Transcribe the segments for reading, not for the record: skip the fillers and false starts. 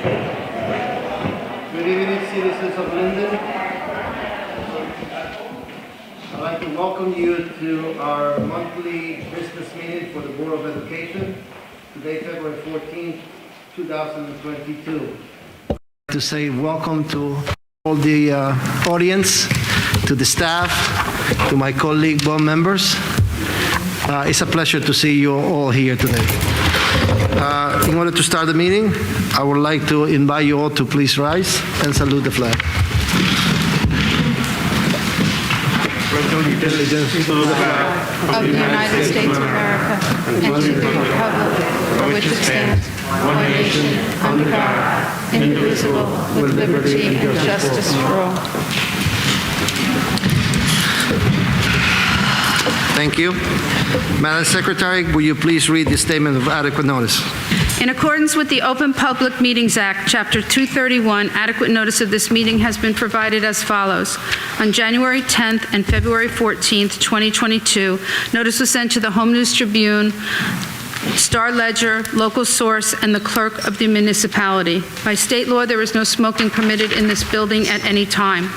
Good evening, citizens of Linden. I'd like to welcome you to our monthly business meeting for the Board of Education, today, February 14th, 2022. To say welcome to all the audience, to the staff, to my colleague board members. It's a pleasure to see you all here today. In order to start the meeting, I would like to invite you all to please rise and salute the flag. Of the United States of America and to the republic for which it stands, one nation, under God, indivisible, with liberty and justice for all. Thank you. Madam Secretary, will you please read the statement of adequate notice? In accordance with the Open Public Meetings Act, Chapter 231, adequate notice of this meeting has been provided as follows. On January 10th and February 14th, 2022, notice was sent to the Home News Tribune, Star Ledger, Local Source, and the clerk of the municipality. By state law, there is no smoking permitted in this building at any time.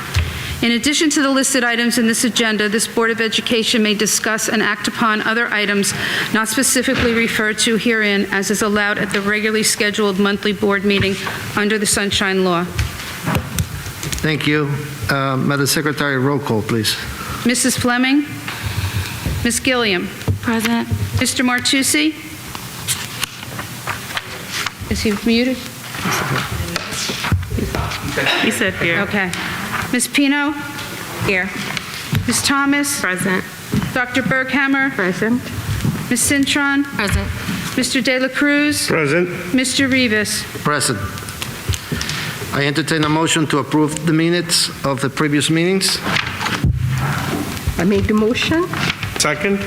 In addition to the listed items in this agenda, this Board of Education may discuss and act upon other items not specifically referred to herein, as is allowed at the regularly scheduled monthly board meeting under the Sunshine Law. Thank you. Madam Secretary, roll call, please. Mrs. Fleming? Ms. Gilliam? Present. Mr. Martucci? Is he muted? He said here. Okay. Ms. Pino? Here. Ms. Thomas? Present. Dr. Berghammer? Present. Ms. Cintron? Present. Mr. De La Cruz? Present. Mr. Rivas? Present. I entertain a motion to approve the minutes of the previous meetings. I made the motion. Second.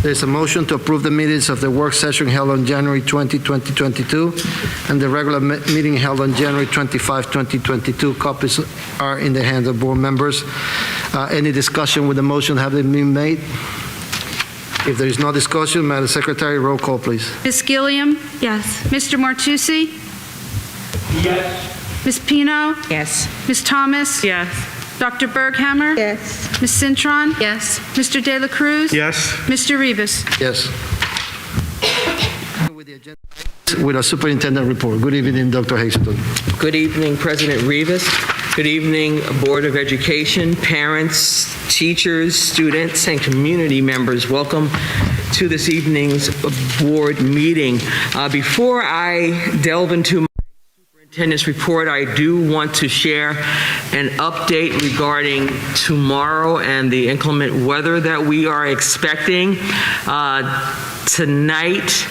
There's a motion to approve the minutes of the work session held on January 20, 2022, and the regular meeting held on January 25, 2022. Copies are in the hands of board members. Any discussion with the motion having been made? If there is no discussion, Madam Secretary, roll call, please. Ms. Gilliam? Yes. Mr. Martucci? Yes. Ms. Pino? Yes. Ms. Thomas? Yes. Dr. Berghammer? Yes. Ms. Cintron? Yes. Mr. De La Cruz? Yes. Mr. Rivas? Yes. With our superintendent report. Good evening, Dr. Hazelton. Good evening, President Rivas. Good evening, Board of Education, parents, teachers, students, and community members. Welcome to this evening's board meeting. Before I delve into my superintendent's report, I do want to share an update regarding tomorrow and the inclement weather that we are expecting. Tonight,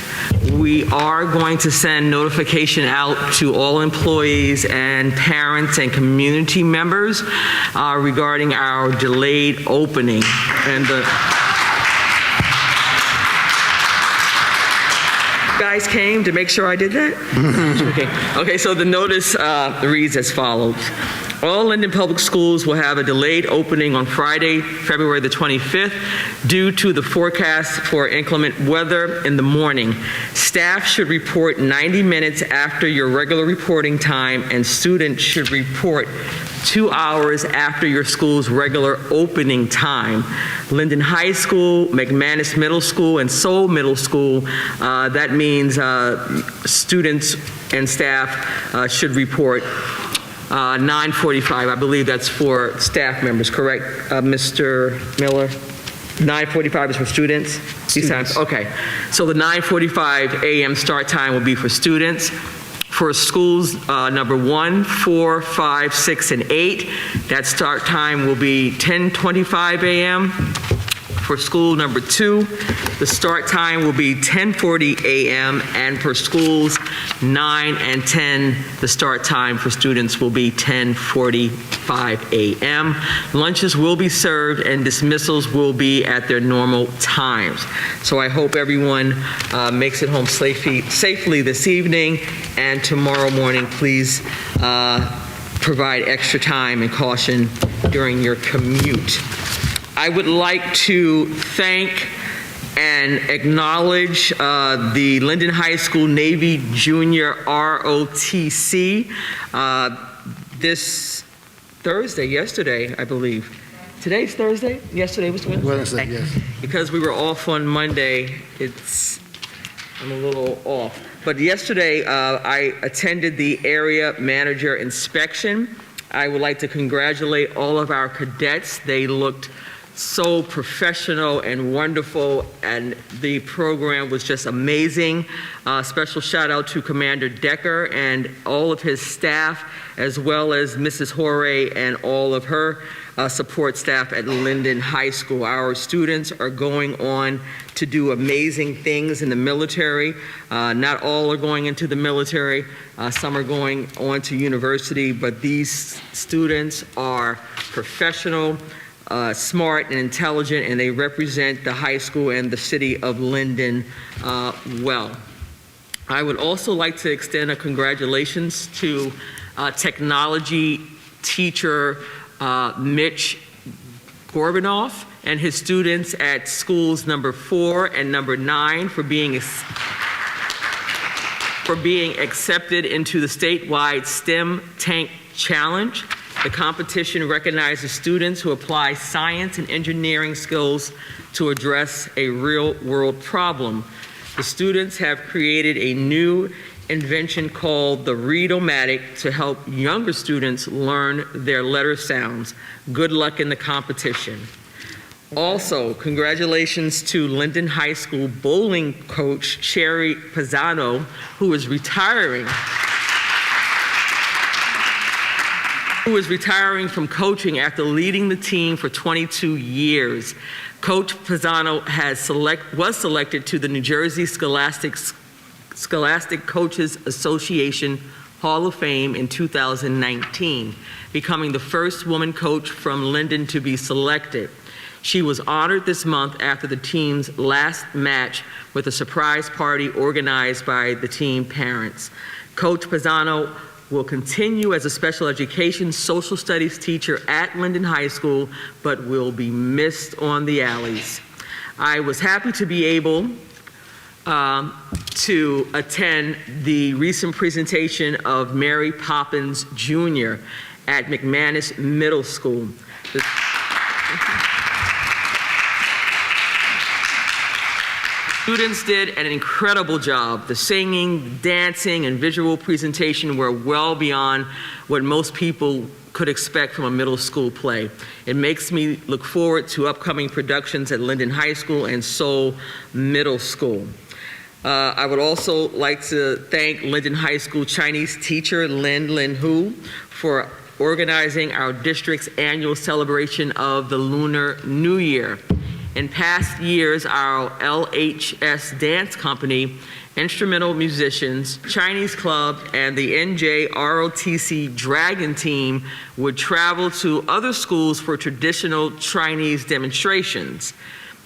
we are going to send notification out to all employees and parents and community members regarding our delayed opening. And the guys came to make sure I did that? Okay, so the notice reads as follows. All Linden Public Schools will have a delayed opening on Friday, February the 25th, due to the forecast for inclement weather in the morning. Staff should report 90 minutes after your regular reporting time, and students should report 2 hours after your school's regular opening time. Linden High School, Mcmanus Middle School, and Seoul Middle School, that means students and staff should report 9:45. I believe that's for staff members, correct, Mr. Miller? 9:45 is for students? These times, okay. So the 9:45 a.m. start time will be for students. For schools number 1, 4, 5, 6, and 8, that start time will be 10:25 a.m. For school number 2, the start time will be 10:40 a.m. and for schools 9 and 10, the start time for students will be 10:45 a.m. Lunches will be served and dismissals will be at their normal times. So I hope everyone makes it home safely this evening, and tomorrow morning, please provide extra time and caution during your commute. I would like to thank and acknowledge the Linden High School Navy Junior ROTC this Thursday, yesterday, I believe. Today's Thursday? Yesterday was Wednesday? Wednesday, yes. Because we were off on Monday, I'm a little off. But yesterday, I attended the area manager inspection. I would like to congratulate all of our cadets. They looked so professional and wonderful, and the program was just amazing. Special shout out to Commander Decker and all of his staff, as well as Mrs. Horay and all of her support staff at Linden High School. Our students are going on to do amazing things in the military. Not all are going into the military. Some are going on to university, but these students are professional, smart and intelligent, and they represent the high school and the city of Linden well. I would also like to extend a congratulations to technology teacher Mitch Gorbanoff and his students at schools number 4 and number 9 for being accepted into the statewide STEM Tank Challenge. The competition recognizes students who apply science and engineering skills to address a real-world problem. The students have created a new invention called the Read-O-Matic to help younger students learn their letter sounds. Good luck in the competition. Also, congratulations to Linden High School bowling coach Sherry Pisano, who is retiring from coaching after leading the team for 22 years. Coach Pisano was selected to the New Jersey Scholastic Coaches Association Hall of Fame in 2019, becoming the first woman coach from Linden to be selected. She was honored this month after the team's last match with a surprise party organized by the team parents. Coach Pisano will continue as a special education social studies teacher at Linden High School, but will be missed on the alleys. I was happy to be able to attend the recent presentation of Mary Poppins Jr. at Mcmanus Middle School. The students did an incredible job. The singing, dancing, and visual presentation were well beyond what most people could expect from a middle school play. It makes me look forward to upcoming productions at Linden High School and Seoul Middle School. I would also like to thank Linden High School Chinese teacher Lin Hu for organizing our district's annual celebration of the Lunar New Year. In past years, our LHS dance company, instrumental musicians, Chinese club, and the NJROTC Dragon team would travel to other schools for traditional Chinese demonstrations.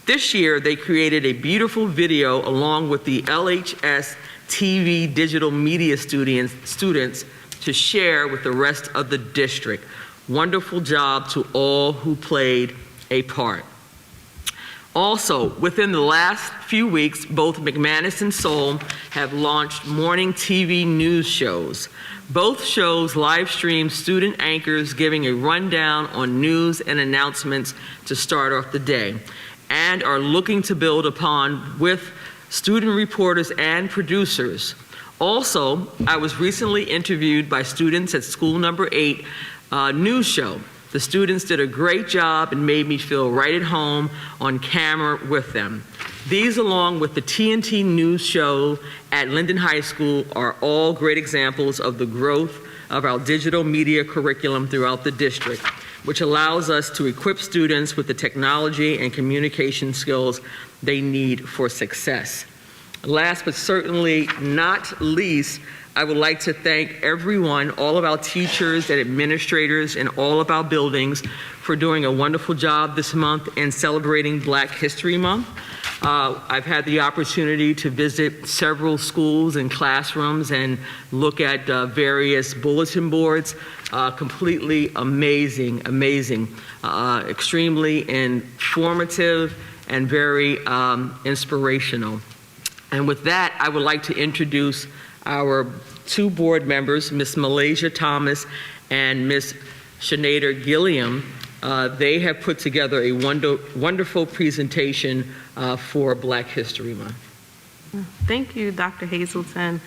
This year, they created a beautiful video along with the LHS TV digital media students to share with the rest of the district. Wonderful job to all who played a part. Also, within the last few weeks, both Mcmanus and Seoul have launched morning TV news shows. Both shows live stream student anchors giving a rundown on news and announcements to start off the day, and are looking to build upon with student reporters and producers. Also, I was recently interviewed by students at school number 8 news show. The students did a great job and made me feel right at home on camera with them. These, along with the TNT news show at Linden High School, are all great examples of the growth of our digital media curriculum throughout the district, which allows us to equip students with the technology and communication skills they need for success. Last but certainly not least, I would like to thank everyone, all of our teachers and administrators in all of our buildings for doing a wonderful job this month in celebrating Black History Month. I've had the opportunity to visit several schools and classrooms and look at various bulletin boards. Completely amazing, extremely informative and very inspirational. And with that, I would like to introduce our two board members, Ms. Malaysia Thomas and Ms. Sinead Gilliam. They have put together a wonderful presentation for Black History Month. Thank you, Dr. Hazelton.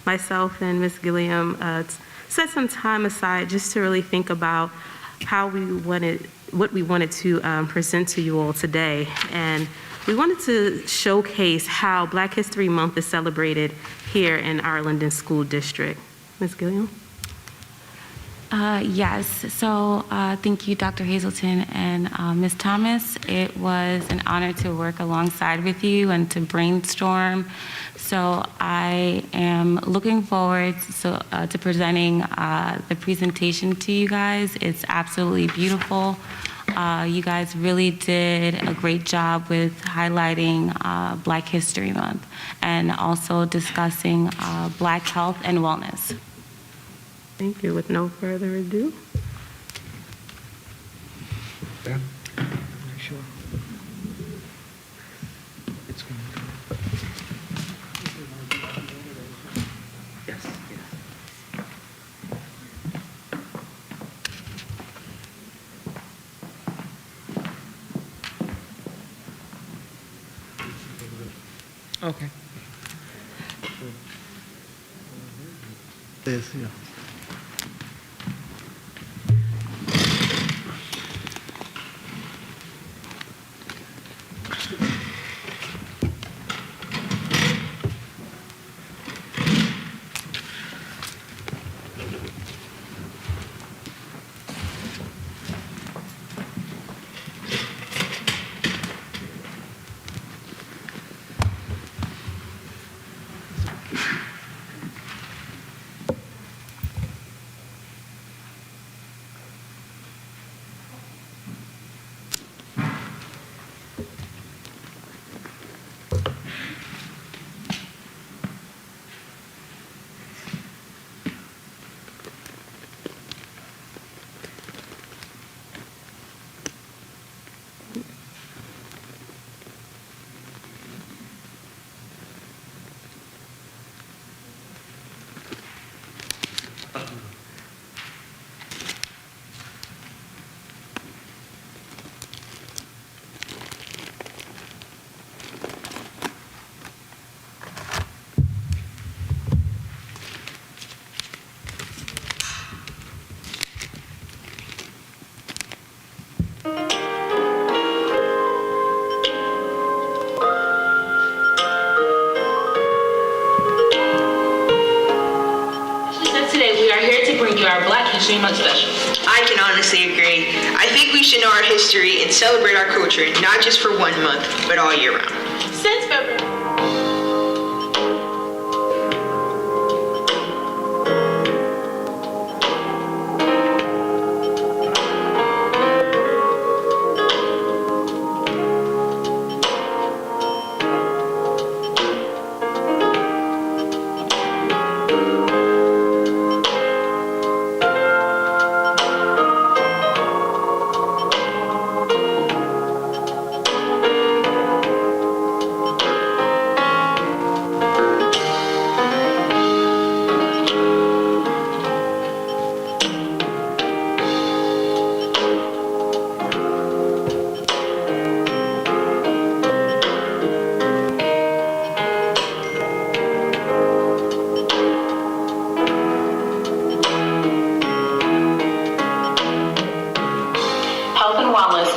Myself and Ms. Gilliam set some time aside just to really think about what we wanted to present to you all today. And we wanted to showcase how Black History Month is celebrated here in our Linden School District. Ms. Gilliam? Yes, so thank you, Dr. Hazelton and Ms. Thomas. It was an honor to work alongside with you and to brainstorm. So I am looking forward to presenting the presentation to you guys. It's absolutely beautiful. You guys really did a great job with highlighting Black History Month and also discussing Black health and wellness. Thank you. With no further ado. Yeah. Sure. It's going to go. Yes, yes. Okay. Yes, yeah. Our Black History Month special. I can honestly agree. I think we should know our history and celebrate our culture, not just for 1 month, but all year round. Since February.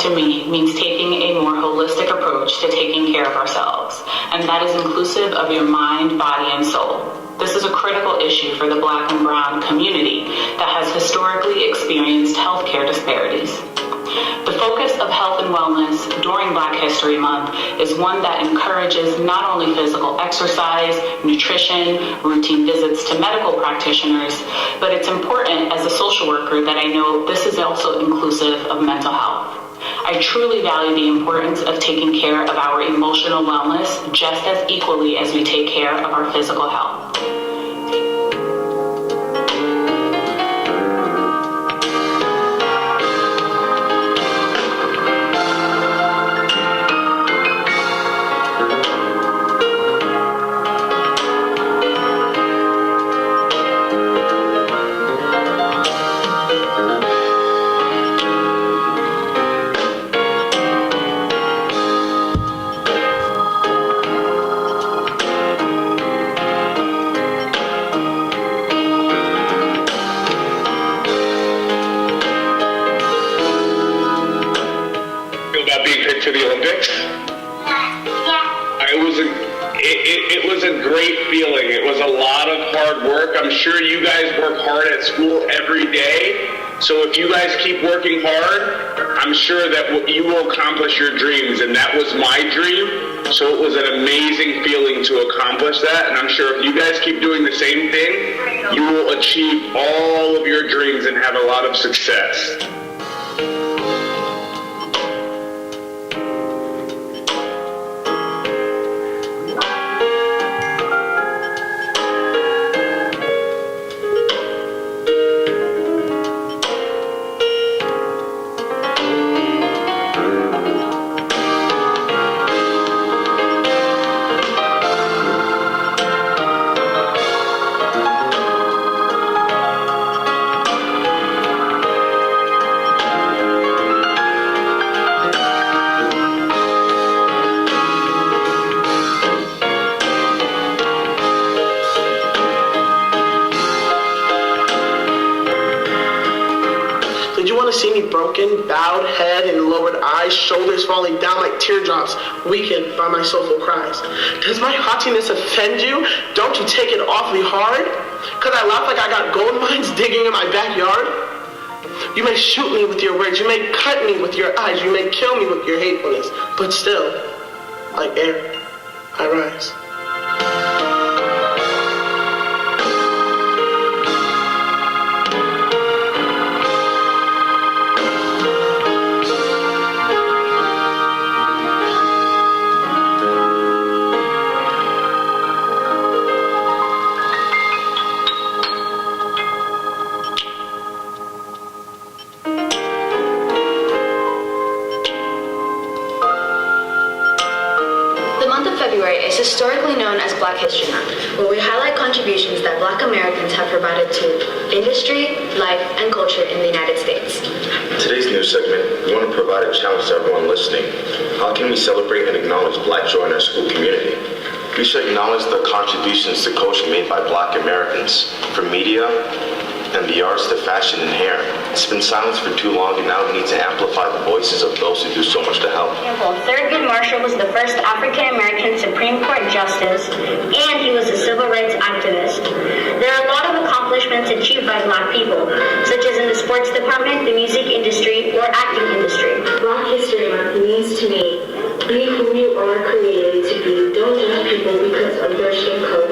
To me means taking a more holistic approach to taking care of ourselves, and that is inclusive of your mind, body, and soul. This is a critical issue for the Black and Brown community that has historically experienced healthcare disparities. The focus of health and wellness during Black History Month is one that encourages not only physical exercise, nutrition, routine visits to medical practitioners, but it's important as a social worker that I know this is also inclusive of mental health. I truly value the importance of taking care of our emotional wellness just as equally as we take care of our physical health. feeling. It was a lot of hard work. I'm sure you guys work hard at school every day. So if you guys keep working hard, I'm sure that you will accomplish your dreams. And that was my dream. So it was an amazing feeling to accomplish that. And I'm sure if you guys keep doing the same thing, you will achieve all of your dreams and have a lot of success. See me broken, bowed head and lowered eyes, shoulders falling down like teardrops, weakened by my soulful cries. Does my haughtiness offend you? Don't you take it awfully hard? Cause I laugh like I got gold mines digging in my backyard? You may shoot me with your words, you may cut me with your eyes, you may kill me with your hatefulness, but still, like air, I rise. Historically known as Black History Month, where we highlight contributions that Black Americans have provided to industry, life, and culture in the United States. In today's news segment, we want to provide a challenge to everyone listening. How can we celebrate and acknowledge Black joy in our school community? We should acknowledge the contributions to culture made by Black Americans, from media and the arts to fashion and hair. It's been silenced for too long, and now we need to amplify the voices of those who do so much to help. Thurgood Marshall was the first African-American Supreme Court justice, and he was a civil rights activist. There are a lot of accomplishments achieved by Black people, such as in the sports department, the music industry, or acting industry. Black History Month means to me, be who you are created to be. Don't judge people because of their skin color.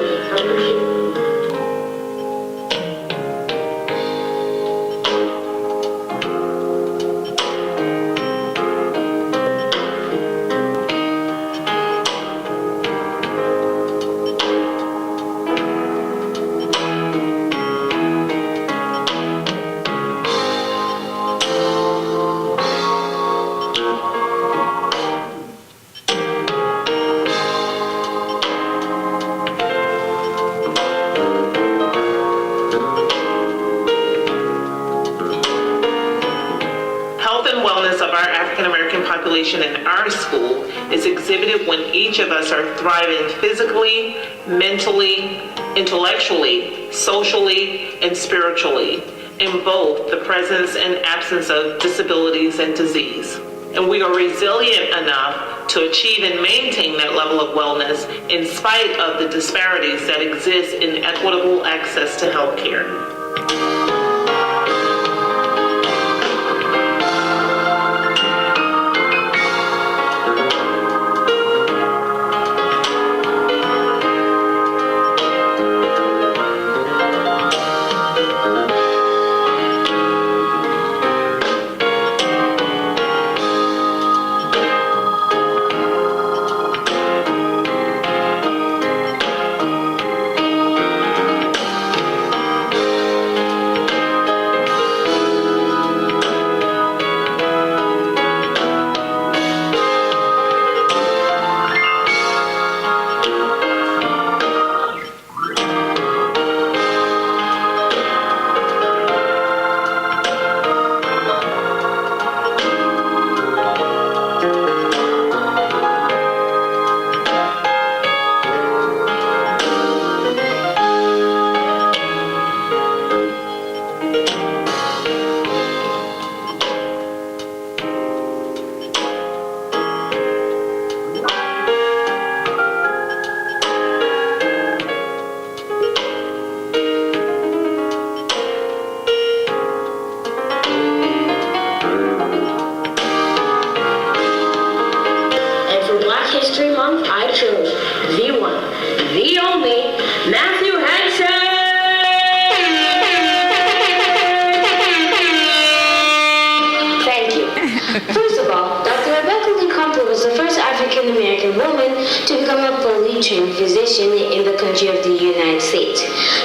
In our school is exhibited when each of us are thriving physically, mentally, intellectually, socially, and spiritually in both the presence and absence of disabilities and disease. And we are resilient enough to achieve and maintain that level of wellness in spite of the disparities that exist in equitable access to health care.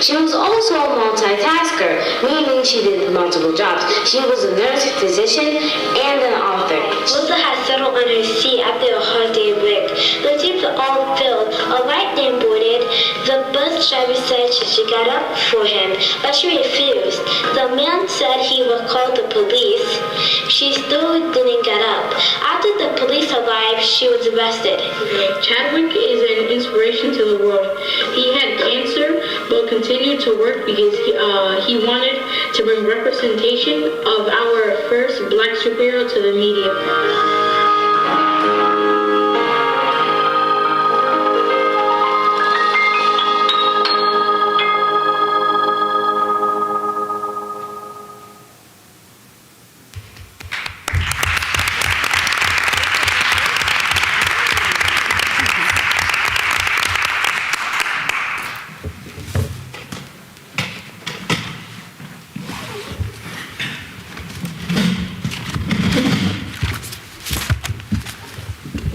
She was also a multitasker, meaning she did multiple jobs. She was a nurse, physician, and an author. Melissa had settled on her seat after a hard day of work. The seats were all filled. A white man boarded. The bus driver said she got up for him, but she refused. The man said he would call the police. She still didn't get up. After the police arrived, she was arrested. Chadwick is an inspiration to the world. He had cancer, but continued to work because he wanted to bring representation of our first Black superhero to the media.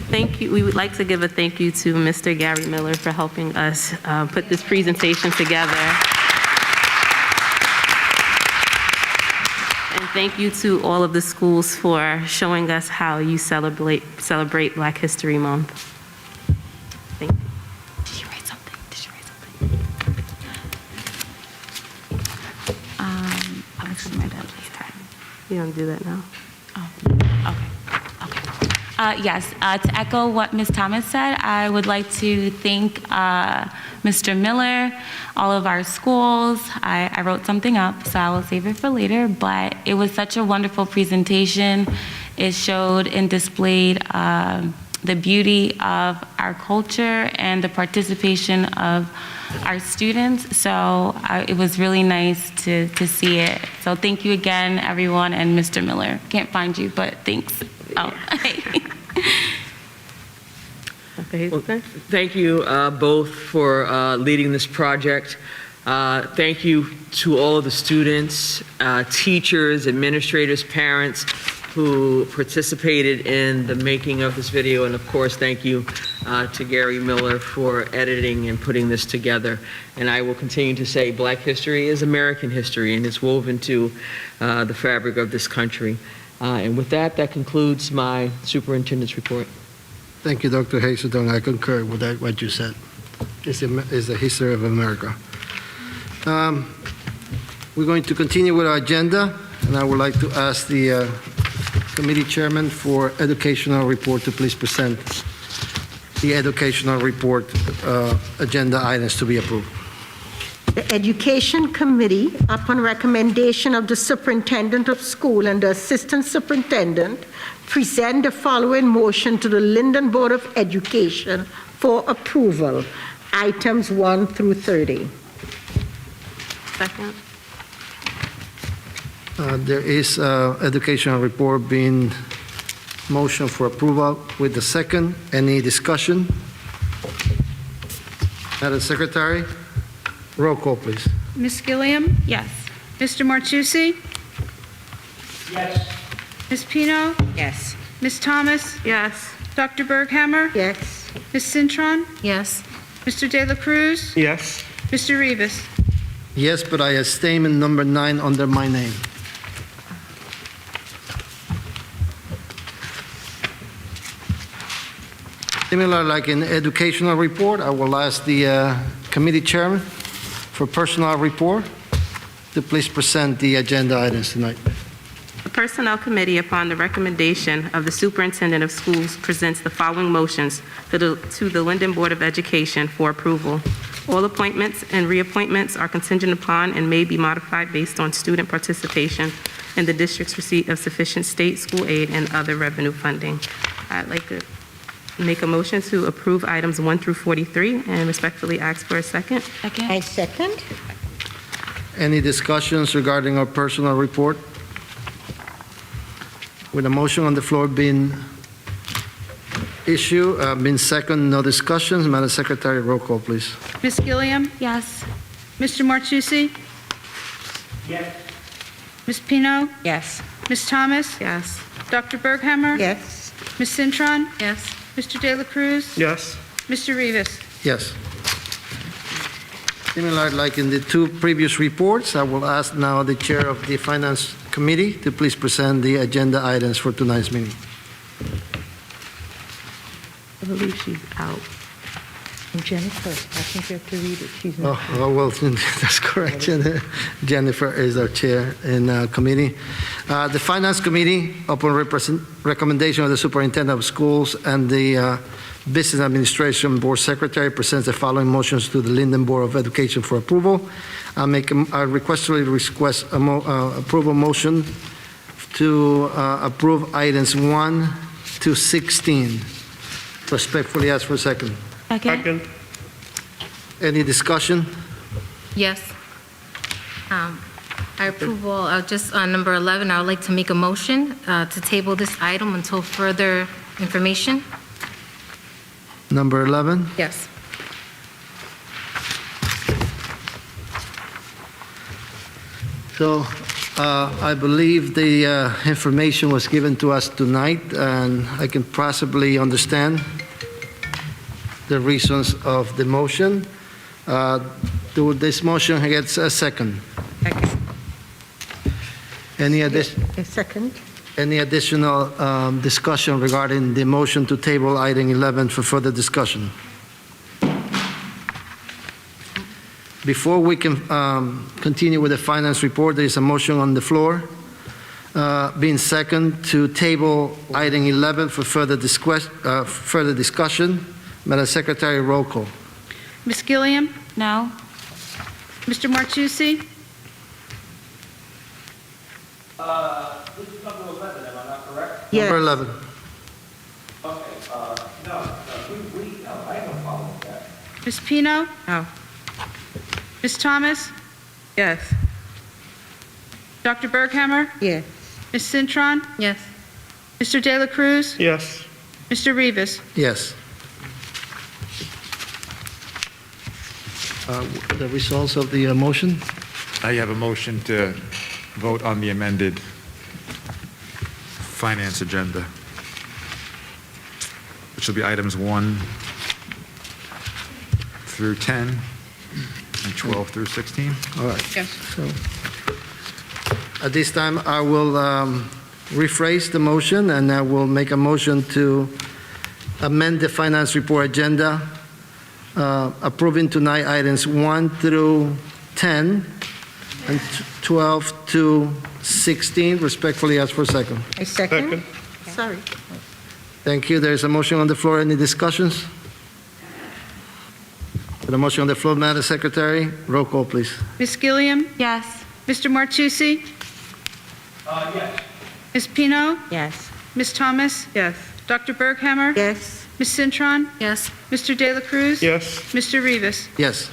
Thank you. We would like to give a thank you to Mr. Gary Miller for helping us put this presentation together. And thank you to all of the schools for showing us how you celebrate Black History Month. Thank you. Did you write something? I'll look through my deadline. You don't do that now? Yes, to echo what Ms. Thomas said, I would like to thank Mr. Miller, all of our schools. I wrote something up, so I will save it for later, but it was such a wonderful presentation. It showed and displayed the beauty of our culture and the participation of our students, so it was really nice to see it. So thank you again, everyone, and Mr. Miller. Can't find you, but thanks. Oh. Well, thank you both for leading this project. Thank you to all of the students, teachers, administrators, parents who participated in the making of this video. And of course, thank you to Gary Miller for editing and putting this together. And I will continue to say Black history is American history, and it's woven to the fabric of this country. And with that, that concludes my superintendent's report. Thank you, Dr. Hazelton. I concur with that, what you said. It's the history of America. We're going to continue with our agenda, and I would like to ask the committee chairman for educational report to please present the educational report agenda items to be approved. The Education Committee, upon recommendation of the Superintendent of School and the Assistant Superintendent, present the following motion to the Linden Board of Education for approval, items 1 through 30. Second. There is educational report being motion for approval with the second. Any discussion? Madam Secretary? Roll call, please. Ms. Gilliam? Yes. Mr. Martucci? Yes. Ms. Pino? Yes. Ms. Thomas? Yes. Dr. Berghammer? Yes. Ms. Cintron? Yes. Mr. De La Cruz? Yes. Mr. Rivas? Yes, but I abstain in number 9 under my name. Similar like in educational report, I will ask the committee chairman for personnel report to please present the agenda items tonight. The Personnel Committee, upon the recommendation of the Superintendent of Schools, presents the following motions to the Linden Board of Education for approval. All appointments and reappointments are contingent upon and may be modified based on student participation in the district's receipt of sufficient state, school aid, and other revenue funding. I'd like to make a motion to approve items 1 through 43 and respectfully ask for a second. I second. Any discussions regarding our personnel report? With a motion on the floor being issued, been second, no discussions. Madam Secretary, roll call, please. Ms. Gilliam? Yes. Mr. Martucci? Yes. Ms. Pino? Yes. Ms. Thomas? Yes. Dr. Berghammer? Yes. Ms. Cintron? Yes. Mr. De La Cruz? Yes. Mr. Rivas? Yes. Similar like in the two previous reports, I will ask now the Chair of the Finance Committee to please present the agenda items for tonight's meeting. I believe she's out. Jennifer, I think you have to read it. She's not. Oh, well, that's correct. Jennifer is our chair in committee. The Finance Committee, upon recommendation of the Superintendent of Schools and the Business Administration Board Secretary, presents the following motions to the Linden Board of Education for approval. I request approval motion to approve items 1 to 16. Respectfully ask for a second. Second. Any discussion? Yes. I approval, just on number 11, I would like to make a motion to table this item until further information. Number 11? Yes. So I believe the information was given to us tonight, and I can possibly understand the reasons of the motion. Do this motion gets a second? Second. Second. Any additional discussion regarding the motion to table item 11 for further discussion? Before we can continue with the finance report, there is a motion on the floor, being second, to table item 11 for further discussion. Madam Secretary, roll call. Ms. Gilliam? No. Mr. Martucci? This is number 11, am I not correct? Yes. Number 11. Okay, no, I have no problem with that. Ms. Pino? No. Ms. Thomas? Yes. Dr. Berghammer? Yes. Ms. Cintron? Yes. Mr. De La Cruz? Yes. Mr. Rivas? Yes. The results of the motion? I have a motion to vote on the amended finance agenda, which will be items 1 through 10 and 12 through 16. All right. Yes. So at this time, I will rephrase the motion, and I will make a motion to amend the finance report agenda, approving tonight items 1 through 10 and 12 to 16. Respectfully ask for a second. A second? Sorry. Thank you. There is a motion on the floor. Any discussions? With a motion on the floor, Madam Secretary, roll call, please. Ms. Gilliam? Yes. Mr. Martucci? Yes. Ms. Pino? Yes. Ms. Thomas? Yes. Dr. Berghammer? Yes. Ms. Cintron? Yes. Mr. De La Cruz? Yes. Mr. Rivas? Yes.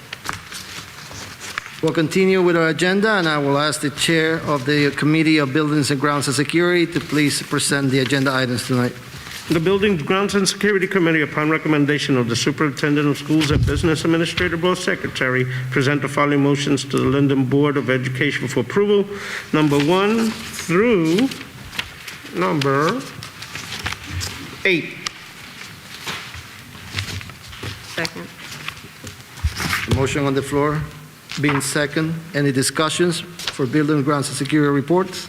We'll continue with our agenda, and I will ask the Chair of the Committee of Buildings and Grounds and Security to please present the agenda items tonight. The Buildings, Grounds, and Security Committee, upon recommendation of the Superintendent of Schools and Business Administrator Board Secretary, present the following motions to the Linden Board of Education for approval. Number 1 through number 8. Second. The motion on the floor being second. Any discussions for Building, Grounds, and Security reports?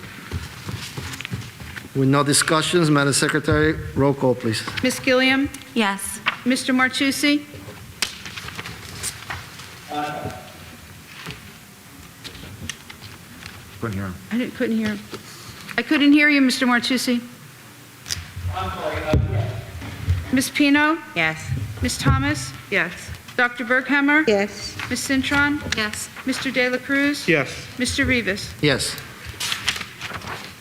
With no discussions, Madam Secretary, roll call, please. Ms. Gilliam? Yes. Mr. Martucci? Couldn't hear him. Couldn't hear. I couldn't hear you, Mr. Martucci. I'm sorry, yes. Ms. Pino? Yes. Ms. Thomas? Yes. Dr. Berghammer? Yes. Ms. Cintron? Yes. Mr. De La Cruz? Yes. Mr. Rivas? Yes.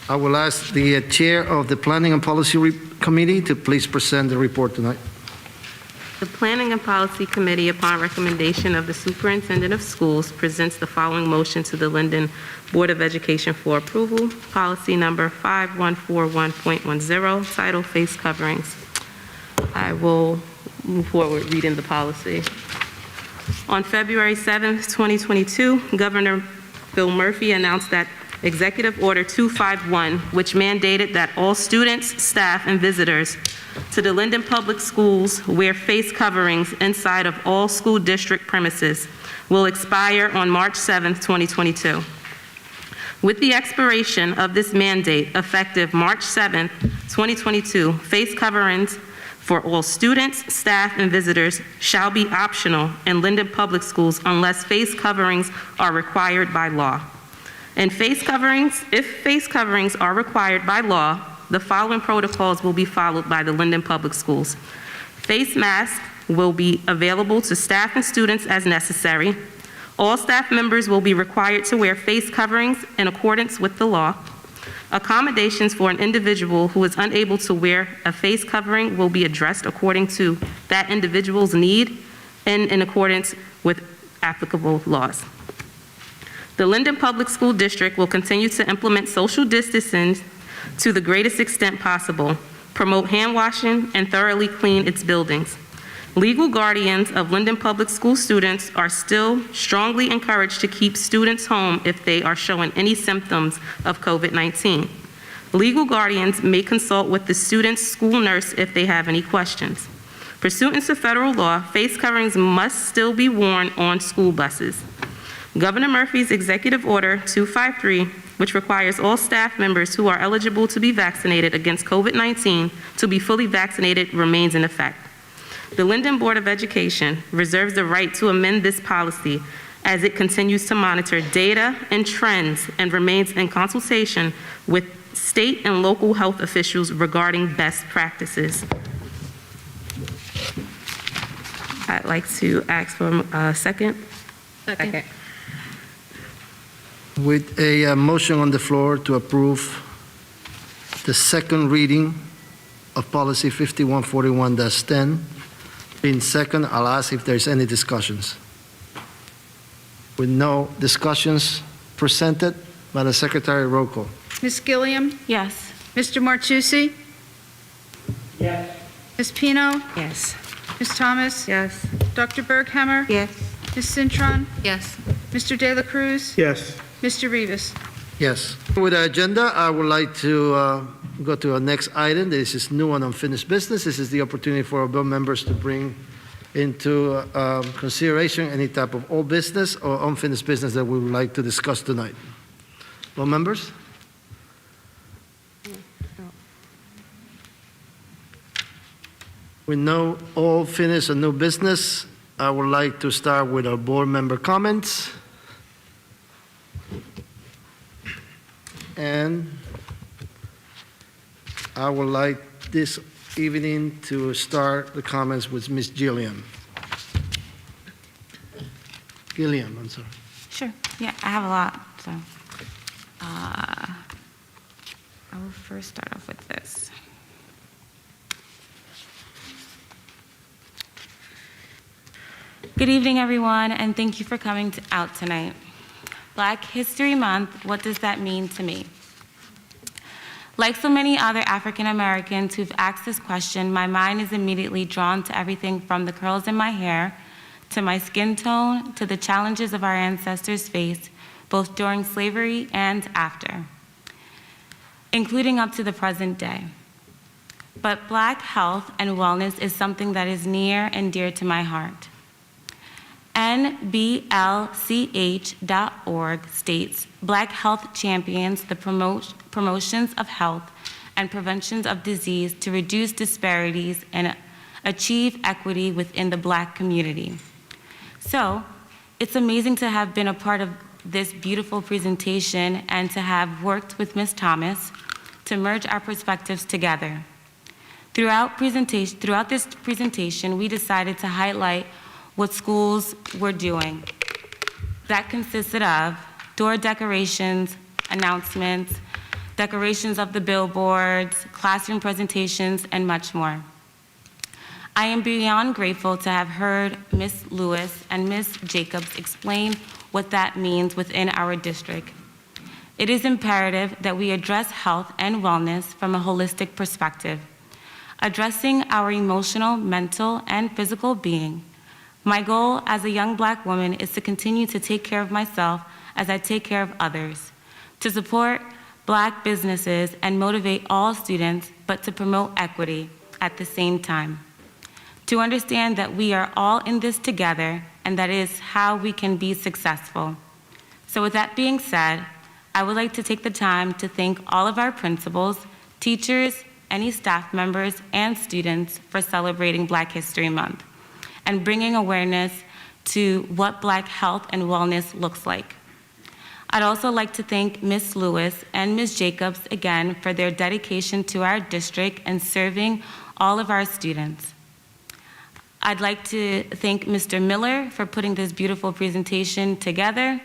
I will ask the Chair of the Planning and Policy Committee to please present the report tonight. The Planning and Policy Committee, upon recommendation of the Superintendent of Schools, presents the following motion to the Linden Board of Education for approval. Policy number 5141.10, title Face Coverings. I will move forward reading the policy. On February 7th, 2022, Governor Bill Murphy announced that Executive Order 251, which mandated that all students, staff, and visitors to the Linden Public Schools wear face coverings inside of all school district premises will expire on March 7th, 2022. With the expiration of this mandate, effective March 7th, 2022, face coverings for all students, staff, and visitors shall be optional in Linden Public Schools unless face coverings are required by law. If face coverings are required by law, the following protocols will be followed by the Linden Public Schools. Face masks will be available to staff and students as necessary. All staff members will be required to wear face coverings in accordance with the law. Accommodations for an individual who is unable to wear a face covering will be addressed according to that individual's need and in accordance with applicable laws. The Linden Public School District will continue to implement social distancing to the greatest extent possible, promote hand washing, and thoroughly clean its buildings. Legal guardians of Linden Public School students are still strongly encouraged to keep students home if they are showing any symptoms of COVID-19. Legal guardians may consult with the student's school nurse if they have any questions. Pursuant to federal law, face coverings must still be worn on school buses. Governor Murphy's Executive Order 253, which requires all staff members who are eligible to be vaccinated against COVID-19 to be fully vaccinated, remains in effect. The Linden Board of Education reserves the right to amend this policy as it continues to monitor data and trends and remains in consultation with state and local health officials regarding best practices. I'd like to ask for a second. Second. With a motion on the floor to approve the second reading of policy 5141-10, being second, I'll ask if there's any discussions. With no discussions presented, Madam Secretary, roll call. Ms. Gilliam? Yes. Mr. Martucci? Yes. Ms. Pino? Yes. Ms. Thomas? Yes. Dr. Berghammer? Yes. Ms. Cintron? Yes. Mr. De La Cruz? Yes. Mr. Rivas? Yes. With the agenda, I would like to go to our next item. This is new and unfinished business. This is the opportunity for our board members to bring into consideration any type of old business or unfinished business that we would like to discuss tonight. Board members? With no old, finished, and new business, I would like to start with our board member comments. And I would like this evening to start the comments with Ms. Gilliam. Gilliam, I'm sorry. Sure. Yeah, I have a lot. So I will first start off with this. Good evening, everyone, and thank you for coming out tonight. Black History Month, what does that mean to me? Like so many other African Americans who've asked this question, my mind is immediately drawn to everything from the curls in my hair, to my skin tone, to the challenges of our ancestors faced, both during slavery and after, including up to the present day. But Black health and wellness is something that is near and dear to my heart. NBLCH.org states, Black health champions the promotions of health and preventions of disease to reduce disparities and achieve equity within the Black community. So, it's amazing to have been a part of this beautiful presentation and to have worked with Ms. Thomas to merge our perspectives together. Throughout this presentation, we decided to highlight what schools were doing. That consisted of door decorations, announcements, decorations of the billboards, classroom presentations, and much more. I am beyond grateful to have heard Ms. Lewis and Ms. Jacobs explain what that means within our district. It is imperative that we address health and wellness from a holistic perspective, addressing our emotional, mental, and physical being. My goal as a young Black woman is to continue to take care of myself as I take care of others, to support Black businesses and motivate all students, but to promote equity at the same time. To understand that we are all in this together and that is how we can be successful. So with that being said, I would like to take the time to thank all of our principals, teachers, any staff members, and students for celebrating Black History Month and bringing awareness to what Black health and wellness looks like. I'd also like to thank Ms. Lewis and Ms. Jacobs again for their dedication to our district and serving all of our students. I'd like to thank Mr. Miller for putting this beautiful presentation together.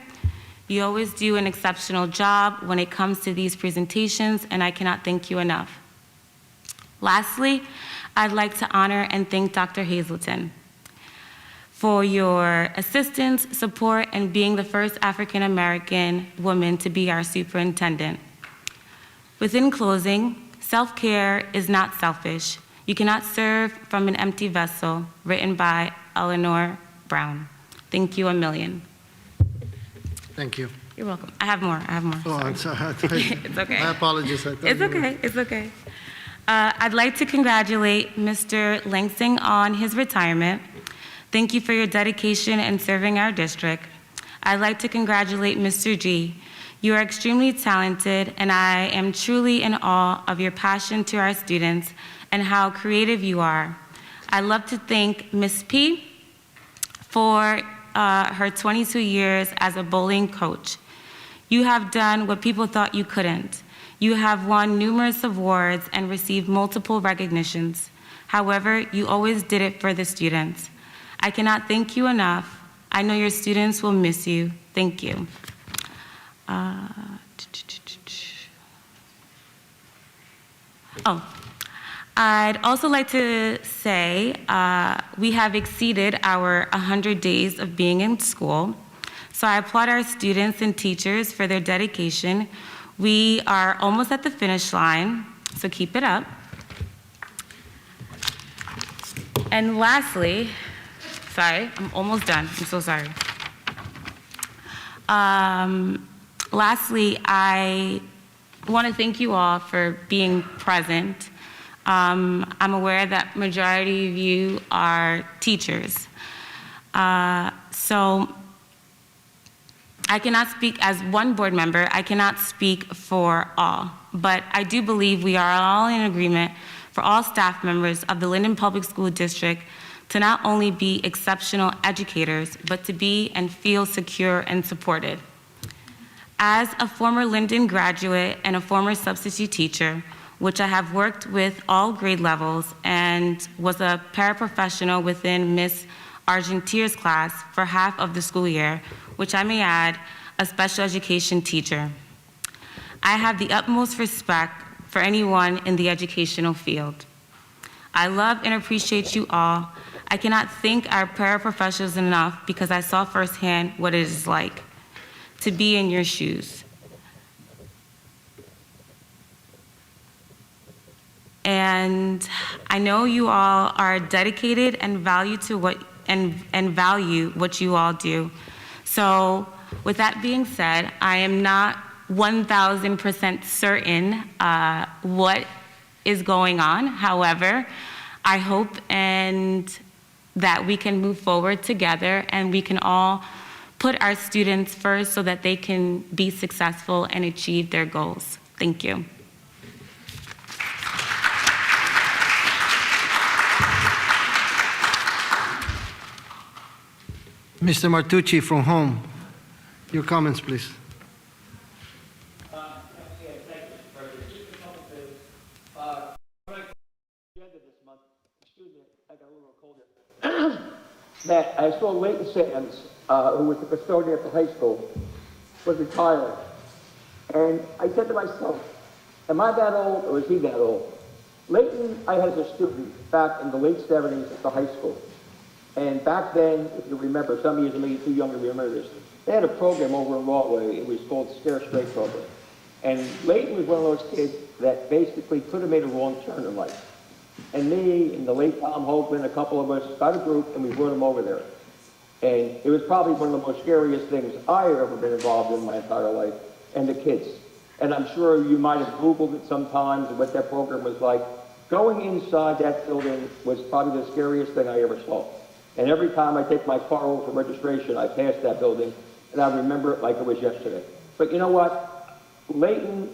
You always do an exceptional job when it comes to these presentations, and I cannot thank you enough. Lastly, I'd like to honor and thank Dr. Hazelton for your assistance, support, and being the first African-American woman to be our superintendent. Within closing, self-care is not selfish. You cannot serve from an empty vessel, written by Eleanor Brown. Thank you a million. Thank you. You're welcome. I have more. Oh, I'm sorry. It's okay. I apologize. It's okay. It's okay. I'd like to congratulate Mr. Langsing on his retirement. Thank you for your dedication and serving our district. I'd like to congratulate Mr. G. You are extremely talented, and I am truly in awe of your passion to our students and how creative you are. I'd love to thank Ms. P for her 22 years as a bowling coach. You have done what people thought you couldn't. You have won numerous awards and received multiple recognitions. However, you always did it for the students. I cannot thank you enough. I know your students will miss you. Thank you. I'd also like to say we have exceeded our 100 days of being in school. So I applaud our students and teachers for their dedication. We are almost at the finish line, so keep it up. And lastly, sorry, I'm almost done. I'm so sorry. Lastly, I want to thank you all for being present. I'm aware that majority of you are teachers. So I cannot speak as one board member, I cannot speak for all, but I do believe we are all in agreement for all staff members of the Linden Public School District to not only be exceptional educators, but to be and feel secure and supported. As a former Linden graduate and a former substitute teacher, which I have worked with all grade levels and was a paraprofessional within Ms. Argentier's class for half of the school year, which I may add, a special education teacher. I have the utmost respect for anyone in the educational field. I love and appreciate you all. I cannot thank our paraprofessionals enough because I saw firsthand what it is like to be in your shoes. And I know you all are dedicated and value what you all do. So with that being said, I am not 1,000% certain what is going on. However, I hope that we can move forward together and we can all put our students first so that they can be successful and achieve their goals. Thank you. Mr. Martucci from home, your comments, please. That I saw Leighton Sands, who was the custodian at the high school, was retired. And I said to myself, am I that old or is he that old? Leighton, I had as a student back in the late 70s at the high school. And back then, if you remember, some of you may be too young to remember this, they had a program over in Rotc. It was called Scare Straight Program. And Leighton was one of those kids that basically could have made a wrong turn in life. And me and the late Tom Hoagland, a couple of us, got a group and we brought him over there. And it was probably one of the most scariest things I have ever been involved in my entire life, and the kids. And I'm sure you might have Googled it sometimes what that program was like. Going inside that building was probably the scariest thing I ever saw. And every time I take my car over for registration, I pass that building, and I remember it like it was yesterday. But you know what? Lyndon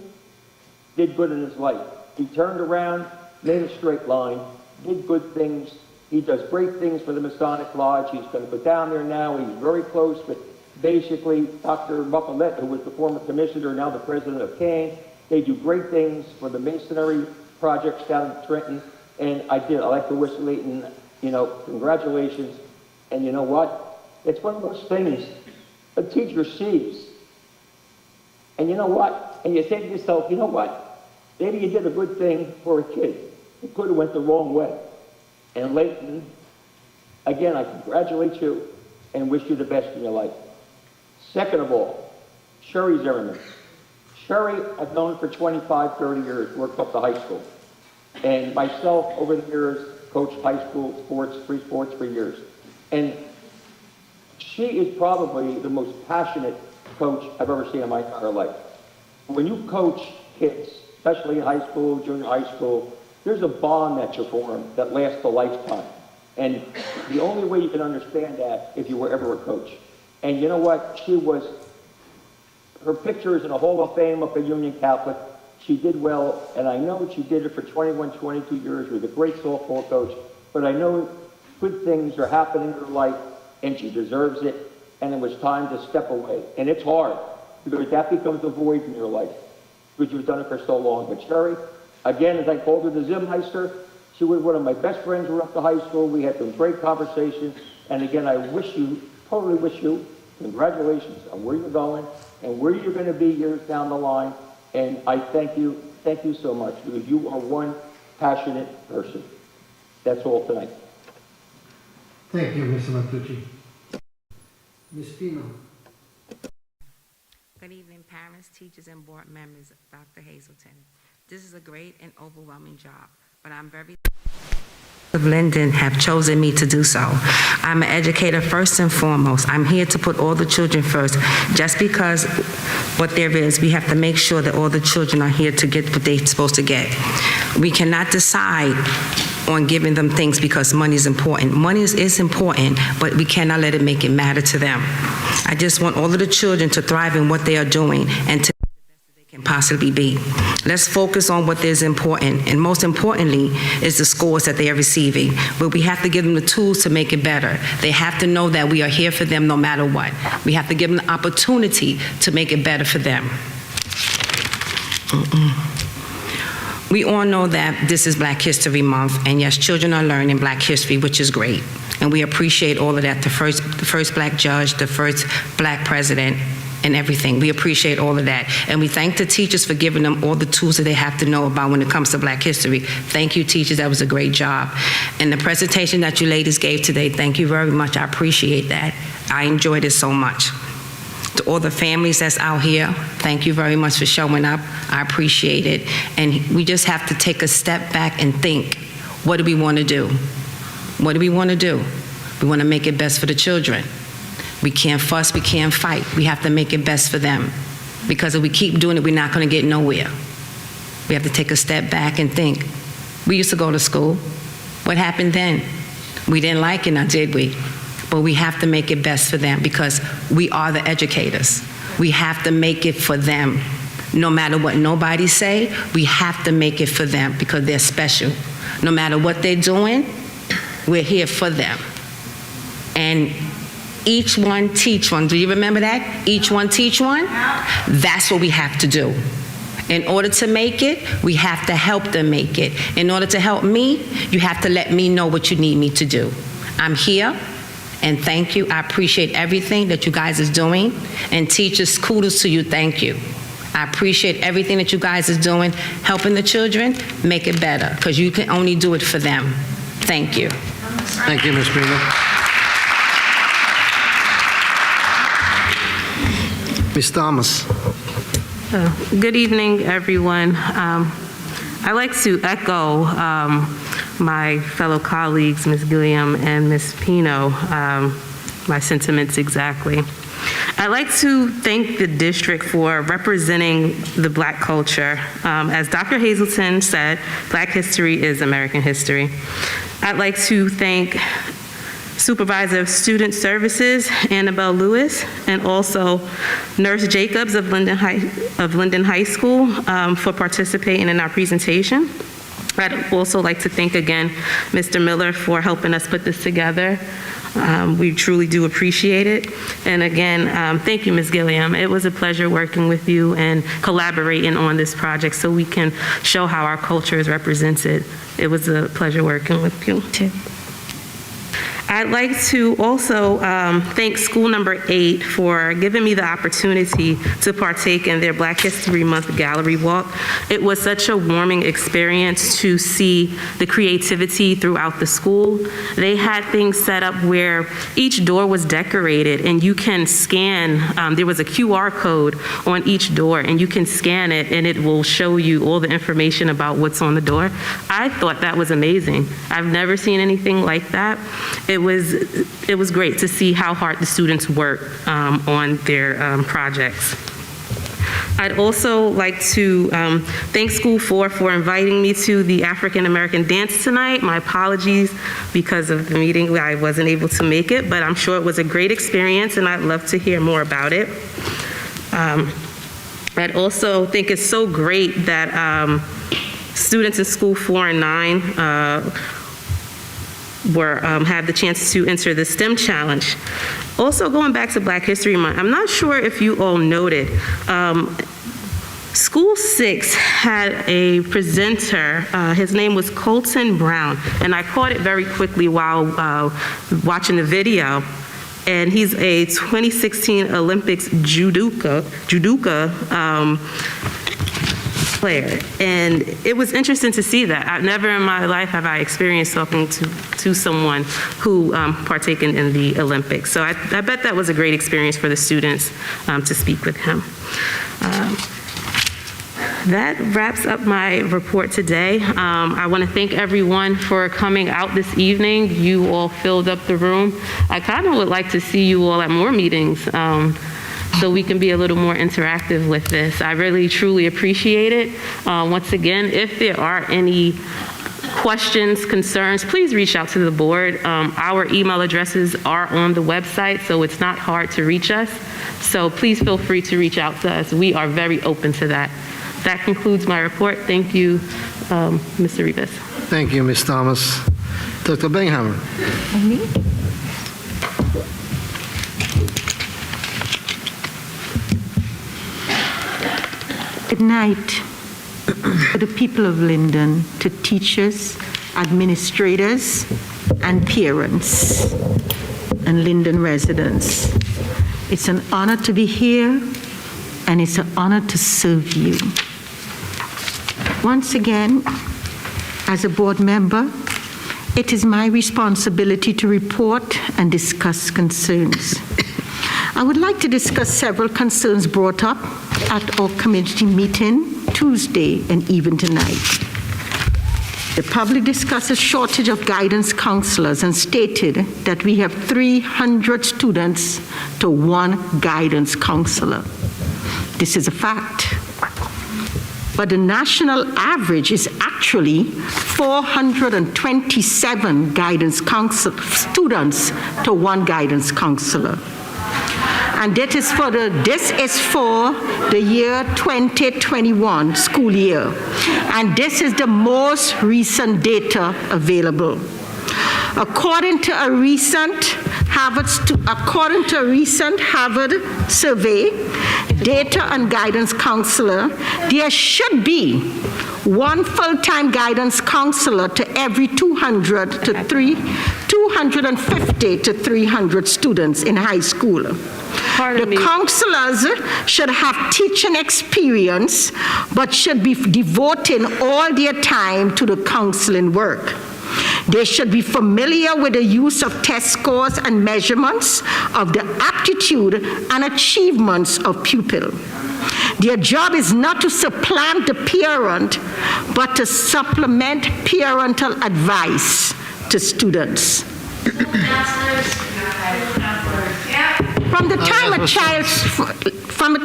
did good in his life. He turned around, made a straight line, did good things. He does great things for the Masonic Lodge. He's going to go down there now. He's very close with basically Dr. Mcmanus, who was the former commissioner, now the president of Kane. They do great things for the masonry projects down in Trenton. And I'd like to wish Lyndon, congratulations. And you know what? It's one of those things a teacher sees. And you know what? And you say to yourself, you know what? Maybe you did a good thing for a kid. It could have went the wrong way. And Lyndon, again, I congratulate you and wish you the best in your life. Second of all, Sherry Zimmerman. Sherry, I've known for 25, 30 years, worked up to high school. And myself, over the years, coached high school sports, free sports for years. And she is probably the most passionate coach I've ever seen in my entire life. When you coach kids, especially in high school, junior high school, there's a bond that you form that lasts a lifetime. And the only way you can understand that if you were ever a coach. And you know what? Her picture is in the Hall of Fame up at Union Catholic. She did well, and I know she did it for 21, 22 years. She was a great softball coach, but I know good things are happening in her life, and she deserves it, and it was time to step away. And it's hard, because that becomes a void in your life, because you've done it for so long. But Sherry, again, as I called her the Zimmeister, she was one of my best friends. We were up to high school. We had some great conversations, and again, I totally wish you congratulations on where you're going and where you're going to be years down the line. And I thank you so much, because you are one passionate person. That's all tonight. Thank you, Mr. Matucci. Ms. Pino. Good evening, parents, teachers, and board members, Dr. Hazelton. This is a great and overwhelming job, but I'm very of Linden have chosen me to do so. I'm an educator first and foremost. I'm here to put all the children first. Just because what there is, we have to make sure that all the children are here to get what they're supposed to get. We cannot decide on giving them things because money is important. Money is important, but we cannot let it make it matter to them. I just want all of the children to thrive in what they are doing and to can possibly be. Let's focus on what is important, and most importantly is the scores that they are receiving. But we have to give them the tools to make it better. They have to know that we are here for them no matter what. We have to give them the opportunity to make it better for them. We all know that this is Black History Month, and yes, children are learning Black history, which is great. And we appreciate all of that, the first Black judge, the first Black president, and everything. We appreciate all of that. And we thank the teachers for giving them all the tools that they have to know about when it comes to Black history. Thank you, teachers. That was a great job. And the presentation that you ladies gave today, thank you very much. I appreciate that. I enjoyed it so much. To all the families that's out here, thank you very much for showing up. I appreciate it. And we just have to take a step back and think, what do we want to do? What do we want to do? We want to make it best for the children. We can't fuss, we can't fight. We have to make it best for them. Because if we keep doing it, we're not going to get nowhere. We have to take a step back and think. We used to go to school. What happened then? We didn't like it, now did we? But we have to make it best for them because we are the educators. We have to make it for them. No matter what nobody say, we have to make it for them because they're special. No matter what they're doing, we're here for them. And each one teach one. Do you remember that? Each one teach one? That's what we have to do. In order to make it, we have to help them make it. In order to help me, you have to let me know what you need me to do. I'm here, and thank you. I appreciate everything that you guys is doing. And teachers, kudos to you. Thank you. I appreciate everything that you guys is doing, helping the children make it better, because you can only do it for them. Thank you. Thank you, Ms. Pino. Ms. Thomas. Good evening, everyone. I'd like to echo my fellow colleagues, Ms. Gilliam and Ms. Pino, my sentiments exactly. I'd like to thank the district for representing the Black culture. As Dr. Hazelton said, Black history is American history. I'd like to thank Supervisor of Student Services, Annabelle Lewis, and also Nurse Jacobs of Linden High School for participating in our presentation. I'd also like to thank again Mr. Miller for helping us put this together. We truly do appreciate it. And again, thank you, Ms. Gilliam. It was a pleasure working with you and collaborating on this project so we can show how our culture is represented. It was a pleasure working with you, too. I'd like to also thank School Number 8 for giving me the opportunity to partake in their Black History Month gallery walk. It was such a warming experience to see the creativity throughout the school. They had things set up where each door was decorated and you can scan, there was a QR code on each door and you can scan it and it will show you all the information about what's on the door. I thought that was amazing. I've never seen anything like that. It was great to see how hard the students work on their projects. I'd also like to thank School 4 for inviting me to the African American dance tonight. My apologies because of the meeting, I wasn't able to make it, but I'm sure it was a great experience and I'd love to hear more about it. I'd also think it's so great that students in School 4 and 9 had the chance to enter the STEM challenge. Also, going back to Black History Month, I'm not sure if you all noted, School 6 had a presenter, his name was Colton Brown, and I caught it very quickly while watching the video. And he's a 2016 Olympics judoka player. And it was interesting to see that. I've never in my life have I experienced talking to someone who partaken in the Olympics. So I bet that was a great experience for the students to speak with him. That wraps up my report today. I want to thank everyone for coming out this evening. You all filled up the room. I kind of would like to see you all at more meetings so we can be a little more interactive with this. I really, truly appreciate it. Once again, if there are any questions, concerns, please reach out to the board. Our email addresses are on the website, so it's not hard to reach us. So please feel free to reach out to us. We are very open to that. That concludes my report. Thank you, Mr. Rivas. Thank you, Ms. Thomas. Dr. Benghammer. Good night to the people of Linden, to teachers, administrators, and parents, and Linden residents. It's an honor to be here, and it's an honor to serve you. Once again, as a board member, it is my responsibility to report and discuss concerns. I would like to discuss several concerns brought up at our community meeting Tuesday and even tonight. The public discussed a shortage of guidance counselors and stated that we have 300 students to one guidance counselor. This is a fact. But the national average is actually 427 guidance students to one guidance counselor. And this is for the year 2021 school year. And this is the most recent data available. According to a recent Harvard survey, data on guidance counselor, there should be one full-time guidance counselor to every 250 to 300 students in high school. The counselors should have teaching experience, but should be devoting all their time to the counseling work. They should be familiar with the use of test scores and measurements of the aptitude and achievements of pupil. Their job is not to supplant the parent, but to supplement parental advice to students. From the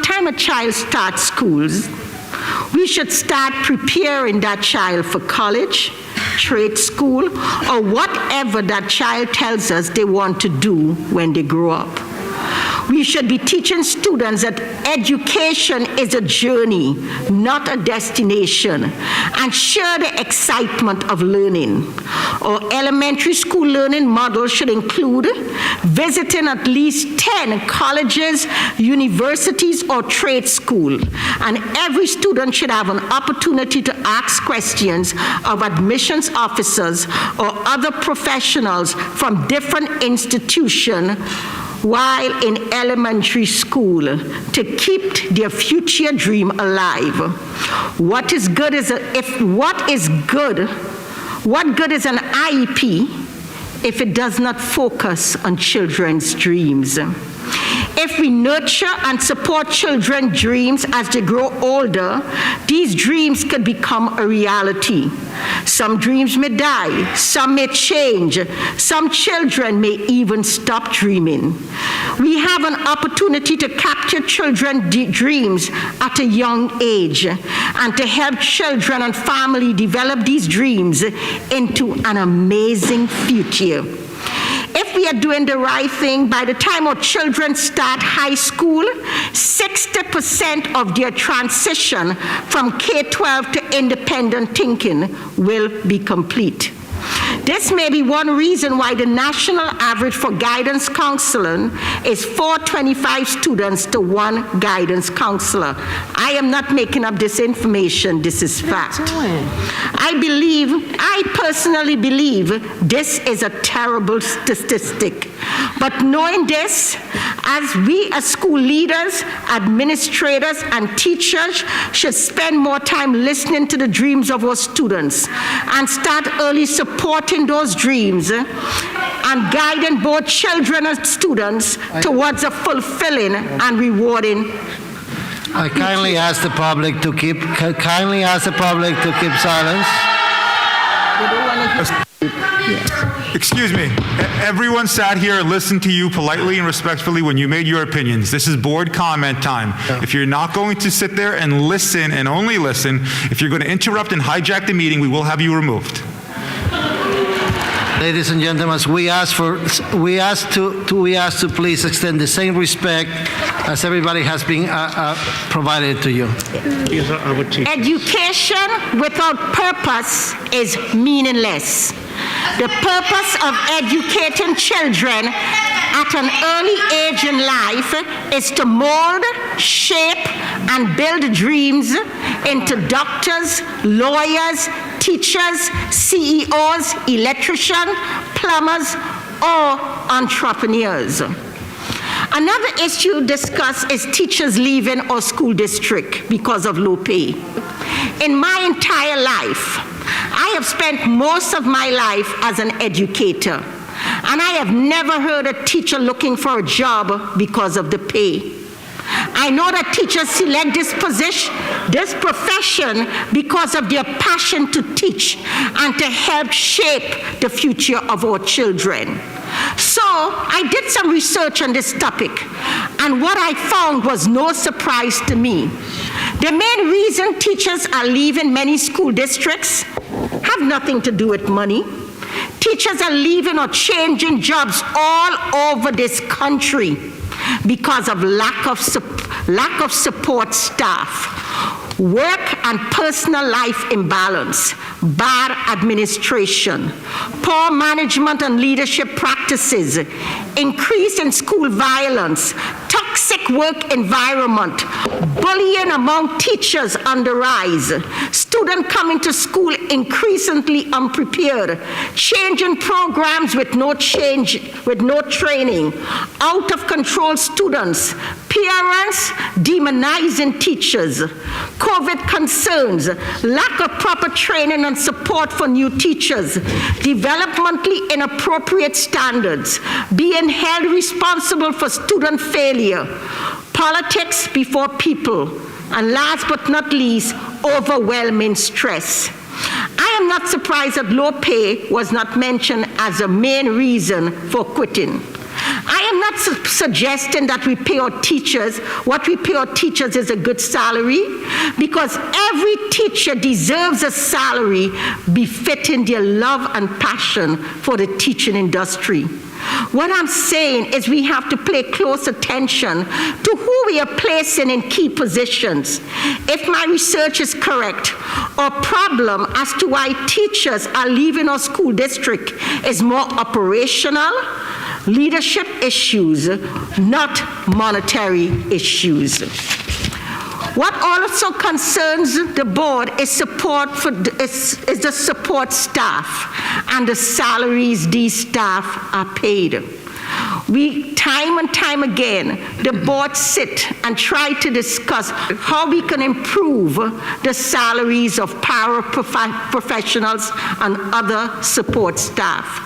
time a child starts schools, we should start preparing that child for college, trade school, or whatever that child tells us they want to do when they grow up. We should be teaching students that education is a journey, not a destination, and share the excitement of learning. Our elementary school learning model should include visiting at least 10 colleges, universities, or trade school, and every student should have an opportunity to ask questions of admissions officers or other professionals from different institutions while in elementary school to keep their future dream alive. What good is an IEP if it does not focus on children's dreams? If we nurture and support children's dreams as they grow older, these dreams could become a reality. Some dreams may die, some may change, some children may even stop dreaming. We have an opportunity to capture children's dreams at a young age and to help children and family develop these dreams into an amazing future. If we are doing the right thing, by the time our children start high school, 60% of their transition from K-12 to independent thinking will be complete. This may be one reason why the national average for guidance counseling is 425 students to 1 guidance counselor. I am not making up this information, this is fact. I personally believe this is a terrible statistic. But knowing this, as we as school leaders, administrators, and teachers should spend more time listening to the dreams of our students and start early supporting those dreams and guiding both children and students towards a fulfilling and rewarding. I kindly ask the public to keep silence. Excuse me. Everyone sat here and listened to you politely and respectfully when you made your opinions. This is board comment time. If you're not going to sit there and listen and only listen, if you're going to interrupt and hijack the meeting, we will have you removed. Ladies and gentlemen, we ask to please extend the same respect as everybody has been provided to you. Education without purpose is meaningless. The purpose of educating children at an early age in life is to mold, shape, and build dreams into doctors, lawyers, teachers, CEOs, electricians, plumbers, or entrepreneurs. Another issue discussed is teachers leaving our school district because of low pay. In my entire life, I have spent most of my life as an educator, and I have never heard a teacher looking for a job because of the pay. I know that teachers select this profession because of their passion to teach and to help shape the future of our children. So I did some research on this topic, and what I found was no surprise to me. The main reason teachers are leaving many school districts have nothing to do with money. Teachers are leaving or changing jobs all over this country because of lack of support staff, work and personal life imbalance, bad administration, poor management and leadership practices, increase in school violence, toxic work environment, bullying among teachers on the rise, students coming to school increasingly unprepared, changing programs with no training, out of control students, parents demonizing teachers, COVID concerns, lack of proper training and support for new teachers, developmentally inappropriate standards, being held responsible for student failure, politics before people, and last but not least, overwhelming stress. I am not surprised that low pay was not mentioned as a main reason for quitting. I am not suggesting that we pay our teachers. What we pay our teachers is a good salary, because every teacher deserves a salary befitting their love and passion for the teaching industry. What I'm saying is we have to pay close attention to who we are placing in key positions. If my research is correct, our problem as to why teachers are leaving our school district is more operational, leadership issues, not monetary issues. What also concerns the board is the support staff and the salaries these staff are paid. We, time and time again, the board sit and try to discuss how we can improve the salaries of paraprofessionals and other support staff.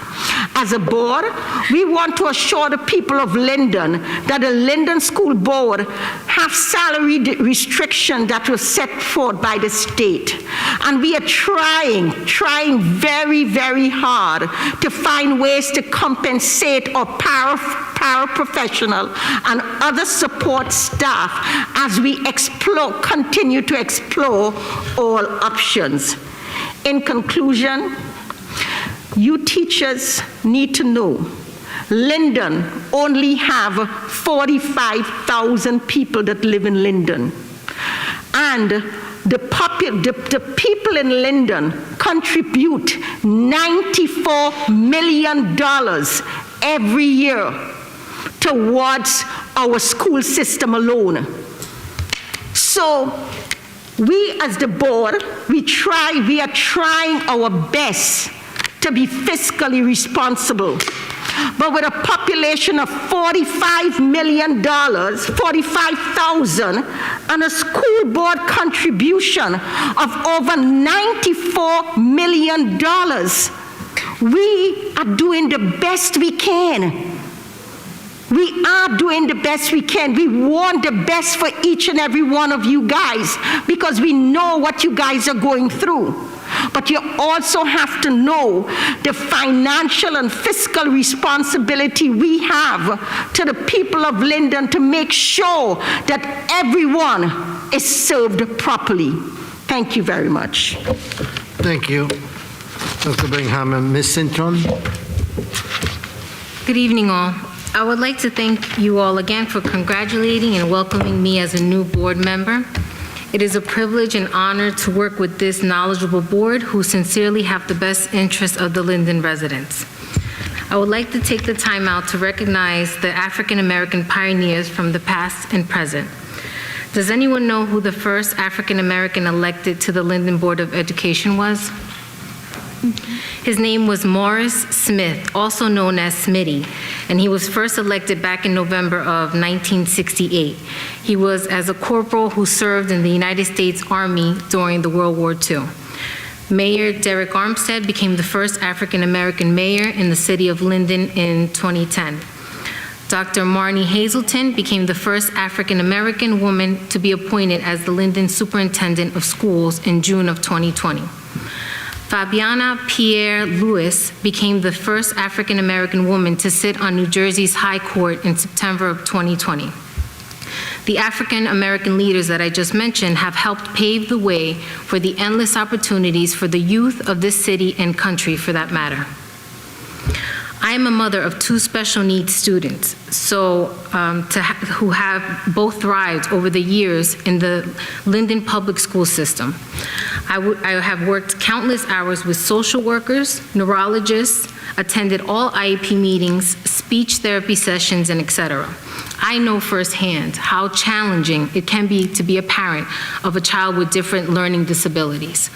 As a board, we want to assure the people of Linden that the Linden School Board have salary restriction that was set forth by the state. And we are trying very, very hard to find ways to compensate our paraprofessional and other support staff as we continue to explore all options. In conclusion, you teachers need to know Lyndon only have 45,000 people that live in Lyndon. And the people in Lyndon contribute $94 million every year towards our school system alone. So we as the board, we are trying our best to be fiscally responsible. But with a population of 45 million, 45,000, and a school board contribution of over $94 million, we are doing the best we can. We are doing the best we can. We want the best for each and every one of you guys because we know what you guys are going through. But you also have to know the financial and fiscal responsibility we have to the people of Linden to make sure that everyone is served properly. Thank you very much. Thank you, Dr. Bingham. And Ms. Cintron? Good evening, all. I would like to thank you all again for congratulating and welcoming me as a new board member. It is a privilege and honor to work with this knowledgeable board who sincerely have the best interests of the Linden residents. I would like to take the time out to recognize the African American pioneers from the past and present. Does anyone know who the first African American elected to the Linden Board of Education was? His name was Morris Smith, also known as Smitty, and he was first elected back in November of 1968. He was as a corporal who served in the United States Army during the World War II. Mayor Derek Armstead became the first African-American mayor in the city of Linden in 2010. Dr. Marnie Hazelton became the first African-American woman to be appointed as the Linden Superintendent of Schools in June of 2020. Fabiana Pierre Lewis became the first African-American woman to sit on New Jersey's High Court in September of 2020. The African-American leaders that I just mentioned have helped pave the way for the endless opportunities for the youth of this city and country, for that matter. I am a mother of two special needs students, who have both thrived over the years in the Linden public school system. I have worked countless hours with social workers, neurologists, attended all IEP meetings, speech therapy sessions, and etc. I know firsthand how challenging it can be to be a parent of a child with different learning disabilities.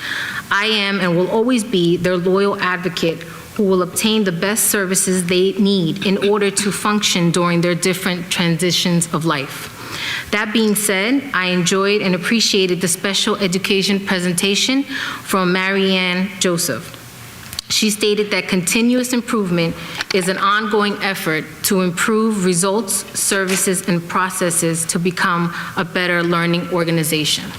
I am and will always be their loyal advocate who will obtain the best services they need in order to function during their different transitions of life. That being said, I enjoyed and appreciated the special education presentation from Marianne Joseph. She stated that continuous improvement is an ongoing effort to improve results, services, and processes to become a better learning organization.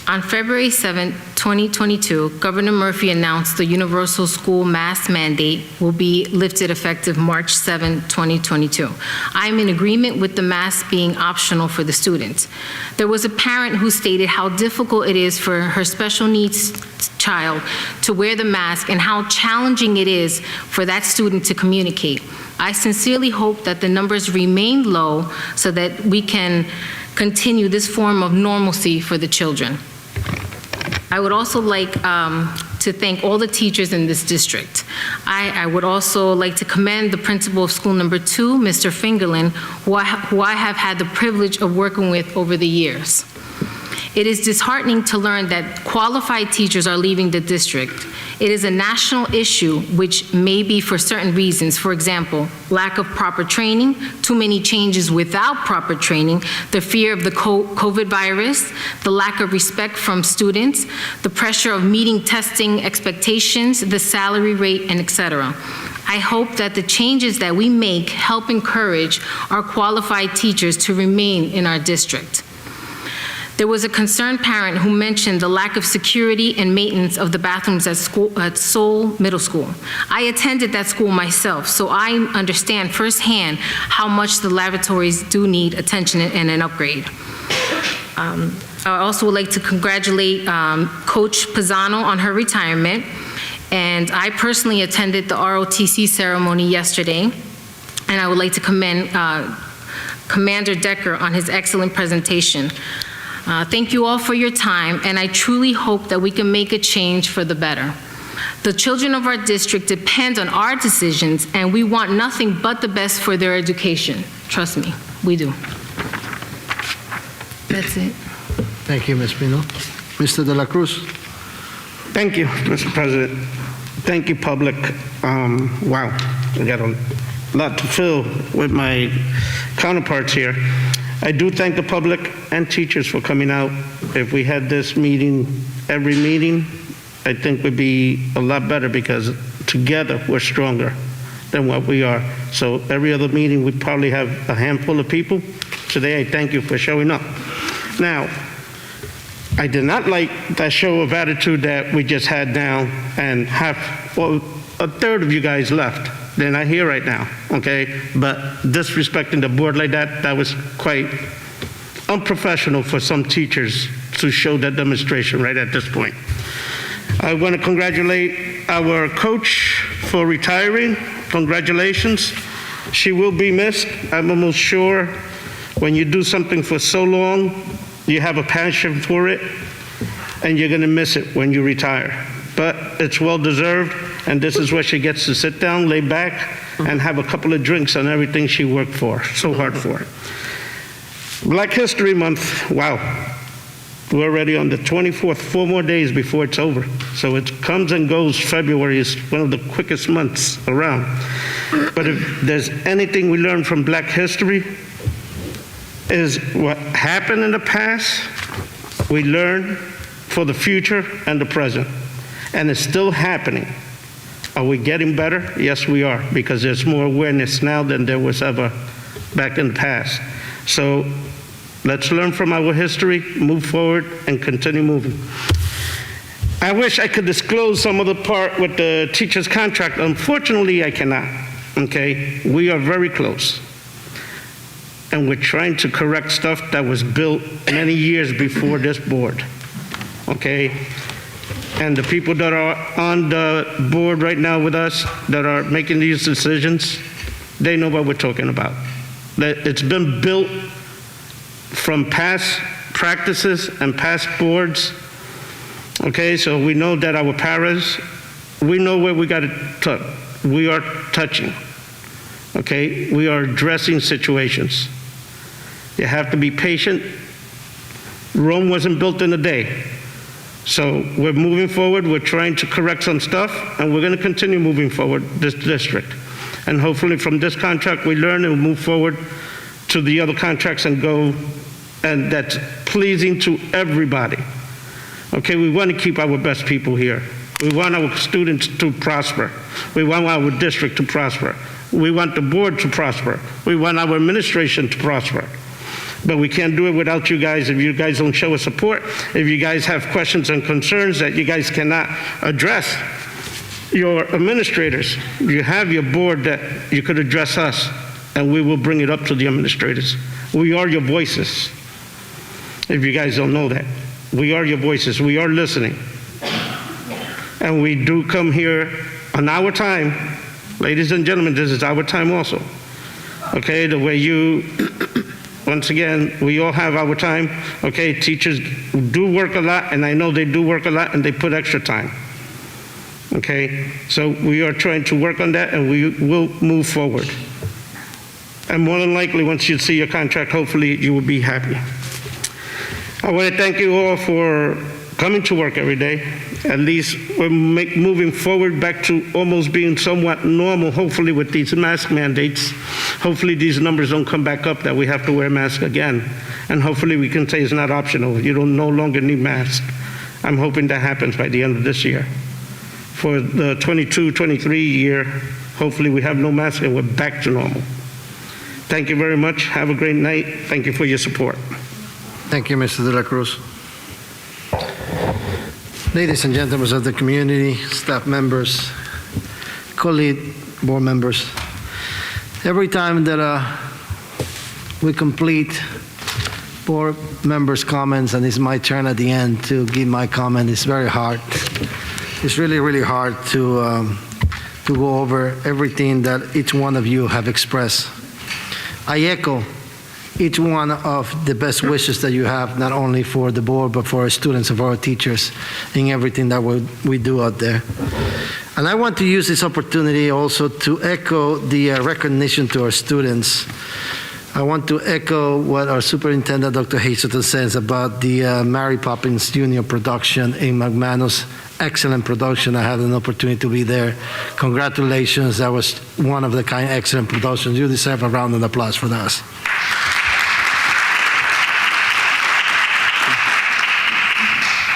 On February 7, 2022, Governor Murphy announced the universal school mask mandate will be lifted effective March 7, 2022. I am in agreement with the mask being optional for the students. There was a parent who stated how difficult it is for her special needs child to wear the mask and how challenging it is for that student to communicate. I sincerely hope that the numbers remain low so that we can continue this form of normalcy for the children. I would also like to thank all the teachers in this district. I would also like to commend the principal of school number 2, Mr. Fingerlin, who I have had the privilege of working with over the years. It is disheartening to learn that qualified teachers are leaving the district. It is a national issue, which may be for certain reasons. For example, lack of proper training, too many changes without proper training, the fear of the COVID virus, the lack of respect from students, the pressure of meeting testing expectations, the salary rate, and etc. I hope that the changes that we make help encourage our qualified teachers to remain in our district. There was a concerned parent who mentioned the lack of security and maintenance of the bathrooms at Seoul Middle School. I attended that school myself, so I understand firsthand how much the lavatories do need attention and an upgrade. I also would like to congratulate Coach Pisano on her retirement, and I personally attended the ROTC ceremony yesterday, and I would like to commend Commander Decker on his excellent presentation. Thank you all for your time, and I truly hope that we can make a change for the better. The children of our district depend on our decisions, and we want nothing but the best for their education. Trust me, we do. That's it. Thank you, Ms. Pino. Mr. De La Cruz. Thank you, Mr. President. Thank you, public. Wow, I got a lot to fill with my counterparts here. I do thank the public and teachers for coming out. If we had this meeting, every meeting, I think would be a lot better because together we're stronger than what we are. So every other meeting, we'd probably have a handful of people. Today, I thank you for showing up. Now, I did not like that show of attitude that we just had now, and a third of you guys left. They're not here right now, okay? But disrespecting the board like that, that was quite unprofessional for some teachers to show that demonstration right at this point. I want to congratulate our coach for retiring. Congratulations. She will be missed. I'm almost sure when you do something for so long, you have a passion for it, and you're going to miss it when you retire. But it's well deserved, and this is where she gets to sit down, lay back, and have a couple of drinks on everything she worked for, so hard for. Black History Month, wow. We're already on the 24th, 4 more days before it's over. So it comes and goes. February is one of the quickest months around. But if there's anything we learn from Black history, is what happened in the past, we learn for the future and the present. And it's still happening. Are we getting better? Yes, we are, because there's more awareness now than there was ever back in the past. So let's learn from our history, move forward, and continue moving. I wish I could disclose some of the part with the teacher's contract. Unfortunately, I cannot, okay? We are very close. And we're trying to correct stuff that was built many years before this board, okay? And the people that are on the board right now with us that are making these decisions, they know what we're talking about. That it's been built from past practices and past boards, okay? So we know that our paras, we know where we got to touch. We are touching, okay? We are addressing situations. You have to be patient. Rome wasn't built in a day. So we're moving forward, we're trying to correct some stuff, and we're going to continue moving forward, this district. And hopefully from this contract we learn and move forward to the other contracts and go, and that's pleasing to everybody. Okay, we want to keep our best people here. We want our students to prosper. We want our district to prosper. We want the board to prosper. We want our administration to prosper. But we can't do it without you guys if you guys don't show us support, if you guys have questions and concerns that you guys cannot address your administrators. You have your board that you could address us, and we will bring it up to the administrators. We are your voices. If you guys don't know that, we are your voices. We are listening. And we do come here on our time. Ladies and gentlemen, this is our time also. Okay, the way you, once again, we all have our time. Okay, teachers do work a lot, and I know they do work a lot, and they put extra time. Okay, so we are trying to work on that, and we will move forward. And more than likely, once you see your contract, hopefully you will be happy. I want to thank you all for coming to work every day. At least we're moving forward back to almost being somewhat normal, hopefully with these mask mandates. Hopefully these numbers don't come back up that we have to wear masks again. And hopefully we can say it's not optional. You don't no longer need masks. I'm hoping that happens by the end of this year. For the 22-23 year, hopefully we have no masks and we're back to normal. Thank you very much. Have a great night. Thank you for your support. Thank you, Mr. De La Cruz. Ladies and gentlemen of the community, staff members, colleague board members, every time that we complete board members' comments and it's my turn at the end to give my comment, it's very hard. It's really, really hard to go over everything that each one of you have expressed. I echo each one of the best wishes that you have, not only for the board, but for our students and for our teachers in everything that we do out there. And I want to use this opportunity also to echo the recognition to our students. I want to echo what our superintendent, Dr. Hazelton, says about the Mary Poppins Jr. production in Mcmanus. Excellent production. I had an opportunity to be there. Congratulations. That was one of the kind, excellent productions. You deserve a round of applause for that.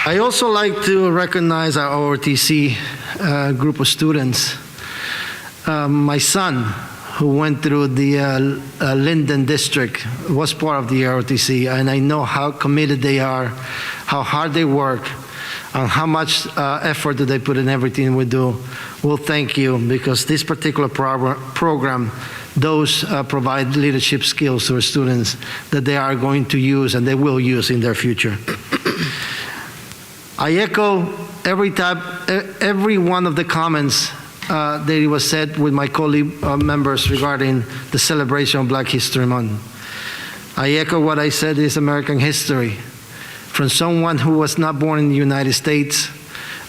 I also like to recognize our ROTC group of students. My son, who went through the Linden district, was part of the ROTC, and I know how committed they are, how hard they work, and how much effort do they put in everything we do. Well, thank you, because this particular program those provide leadership skills to our students that they are going to use and they will use in their future. I echo every one of the comments that it was said with my colleague members regarding the celebration of Black History Month. I echo what I said is American history. From someone who was not born in the United States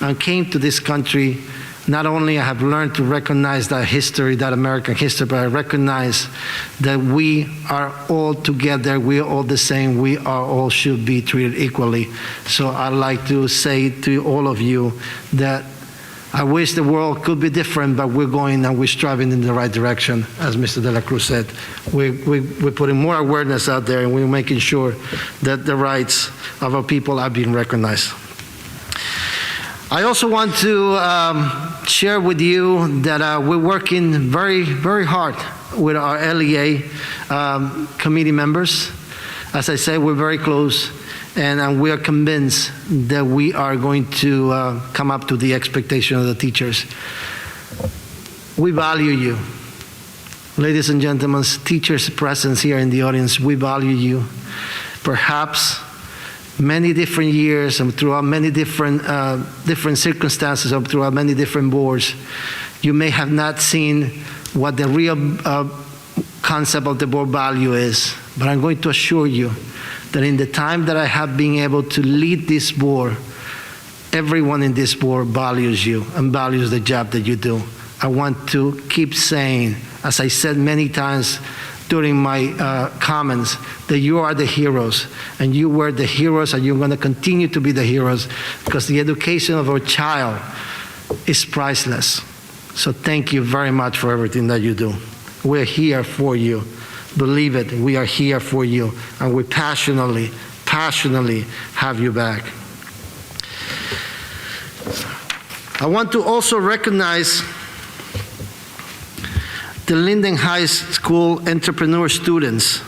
and came to this country, not only I have learned to recognize that history, that American history, but I recognize that we are all together, we are all the same, we are all should be treated equally. So I'd like to say to all of you that I wish the world could be different, but we're going and we're striving in the right direction. As Mr. De La Cruz said, we're putting more awareness out there and we're making sure that the rights of our people are being recognized. I also want to share with you that we're working very, very hard with our LEA committee members. As I said, we're very close, and we are convinced that we are going to come up to the expectation of the teachers. We value you. Ladies and gentlemen, teachers' presence here in the audience, we value you. Perhaps many different years and throughout many different circumstances and throughout many different boards, you may have not seen what the real concept of the board value is. But I'm going to assure you that in the time that I have been able to lead this board, everyone in this board values you and values the job that you do. I want to keep saying, as I said many times during my comments, that you are the heroes, and you were the heroes, and you're going to continue to be the heroes, because the education of our child is priceless. So thank you very much for everything that you do. We're here for you. Believe it, we are here for you, and we passionately have you back. I want to also recognize the Linden High School entrepreneur students.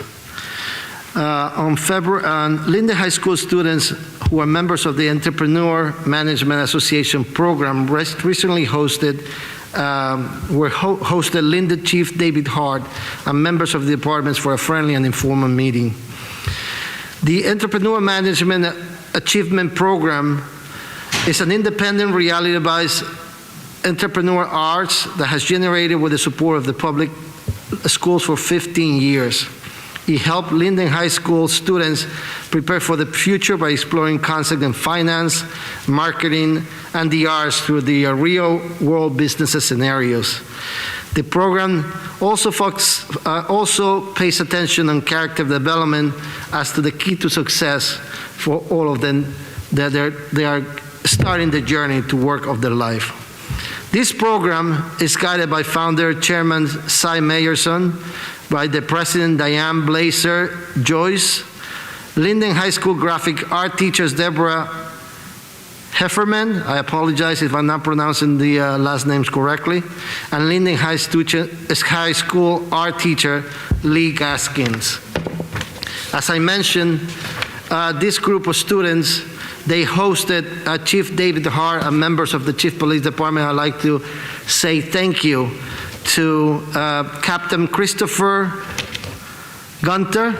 Linden High School students who are members of the Entrepreneur Management Association program recently hosted Linden Chief David Hart and members of the departments for a friendly and informal meeting. The Entrepreneur Management Achievement Program is an independent, reality-based entrepreneur arts that has generated with the support of the public schools for 15 years. It helped Linden High School students prepare for the future by exploring concepts in finance, marketing, and the arts through the real-world business scenarios. The program also pays attention on character development as to the key to success for all of them that they are starting the journey to work of their life. This program is guided by founder Chairman Cy Mayerson, by the President Diane Blazer Joyce, Linden High School graphic art teachers Deborah Hefferman, I apologize if I'm not pronouncing the last names correctly, and Linden High School art teacher Lee Gaskins. As I mentioned, this group of students, they hosted Chief David Hart and members of the Chief Police Department. I'd like to say thank you to Captain Christopher Gunter,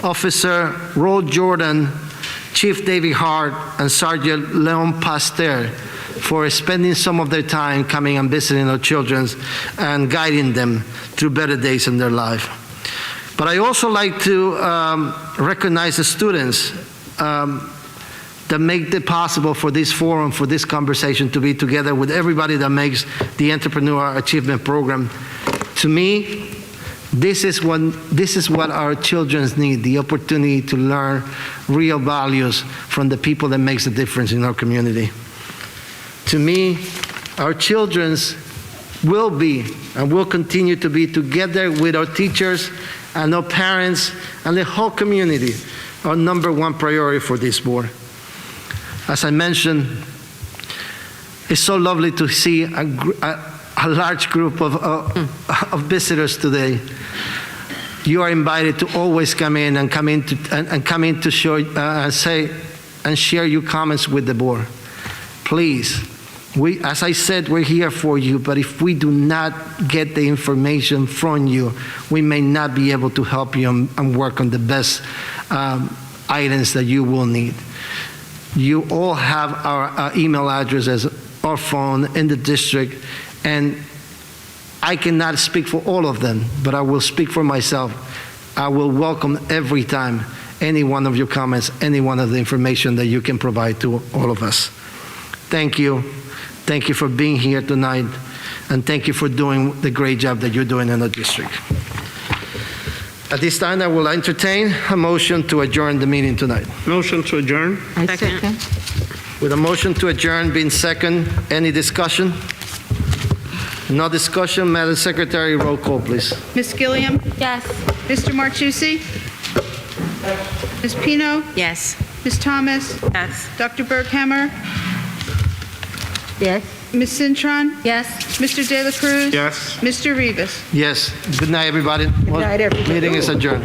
Officer Roll Jordan, Chief David Hart, and Sergeant Leon Pasteur for spending some of their time coming and visiting our children and guiding them through better days in their life. But I also like to recognize the students that make it possible for this forum, for this conversation to be together with everybody that makes the Entrepreneur Achievement Program. To me, this is what our children need, the opportunity to learn real values from the people that makes a difference in our community. To me, our children will be and will continue to be together with our teachers and our parents and the whole community, our #1 priority for this board. As I mentioned, it's so lovely to see a large group of visitors today. You are invited to always come in to show say and share your comments with the board. Please, as I said, we're here for you, but if we do not get the information from you, we may not be able to help you and work on the best items that you will need. You all have our email addresses, our phone in the district, and I cannot speak for all of them, but I will speak for myself. I will welcome every time any one of your comments, any one of the information that you can provide to all of us. Thank you. Thank you for being here tonight, and thank you for doing the great job that you're doing in the district. At this time, I will entertain a motion to adjourn the meeting tonight. Motion to adjourn. Second. With a motion to adjourn being second, any discussion? No discussion. Madam Secretary, roll call, please. Ms. Gilliam? Yes. Mr. Martucci? Ms. Pino? Yes. Ms. Thomas? Yes. Dr. Berghammer? Yes. Ms. Cintron? Yes. Mr. De La Cruz? Yes. Mr. Rivas? Yes. Good night, everybody. Good night, everybody. Meeting is adjourned.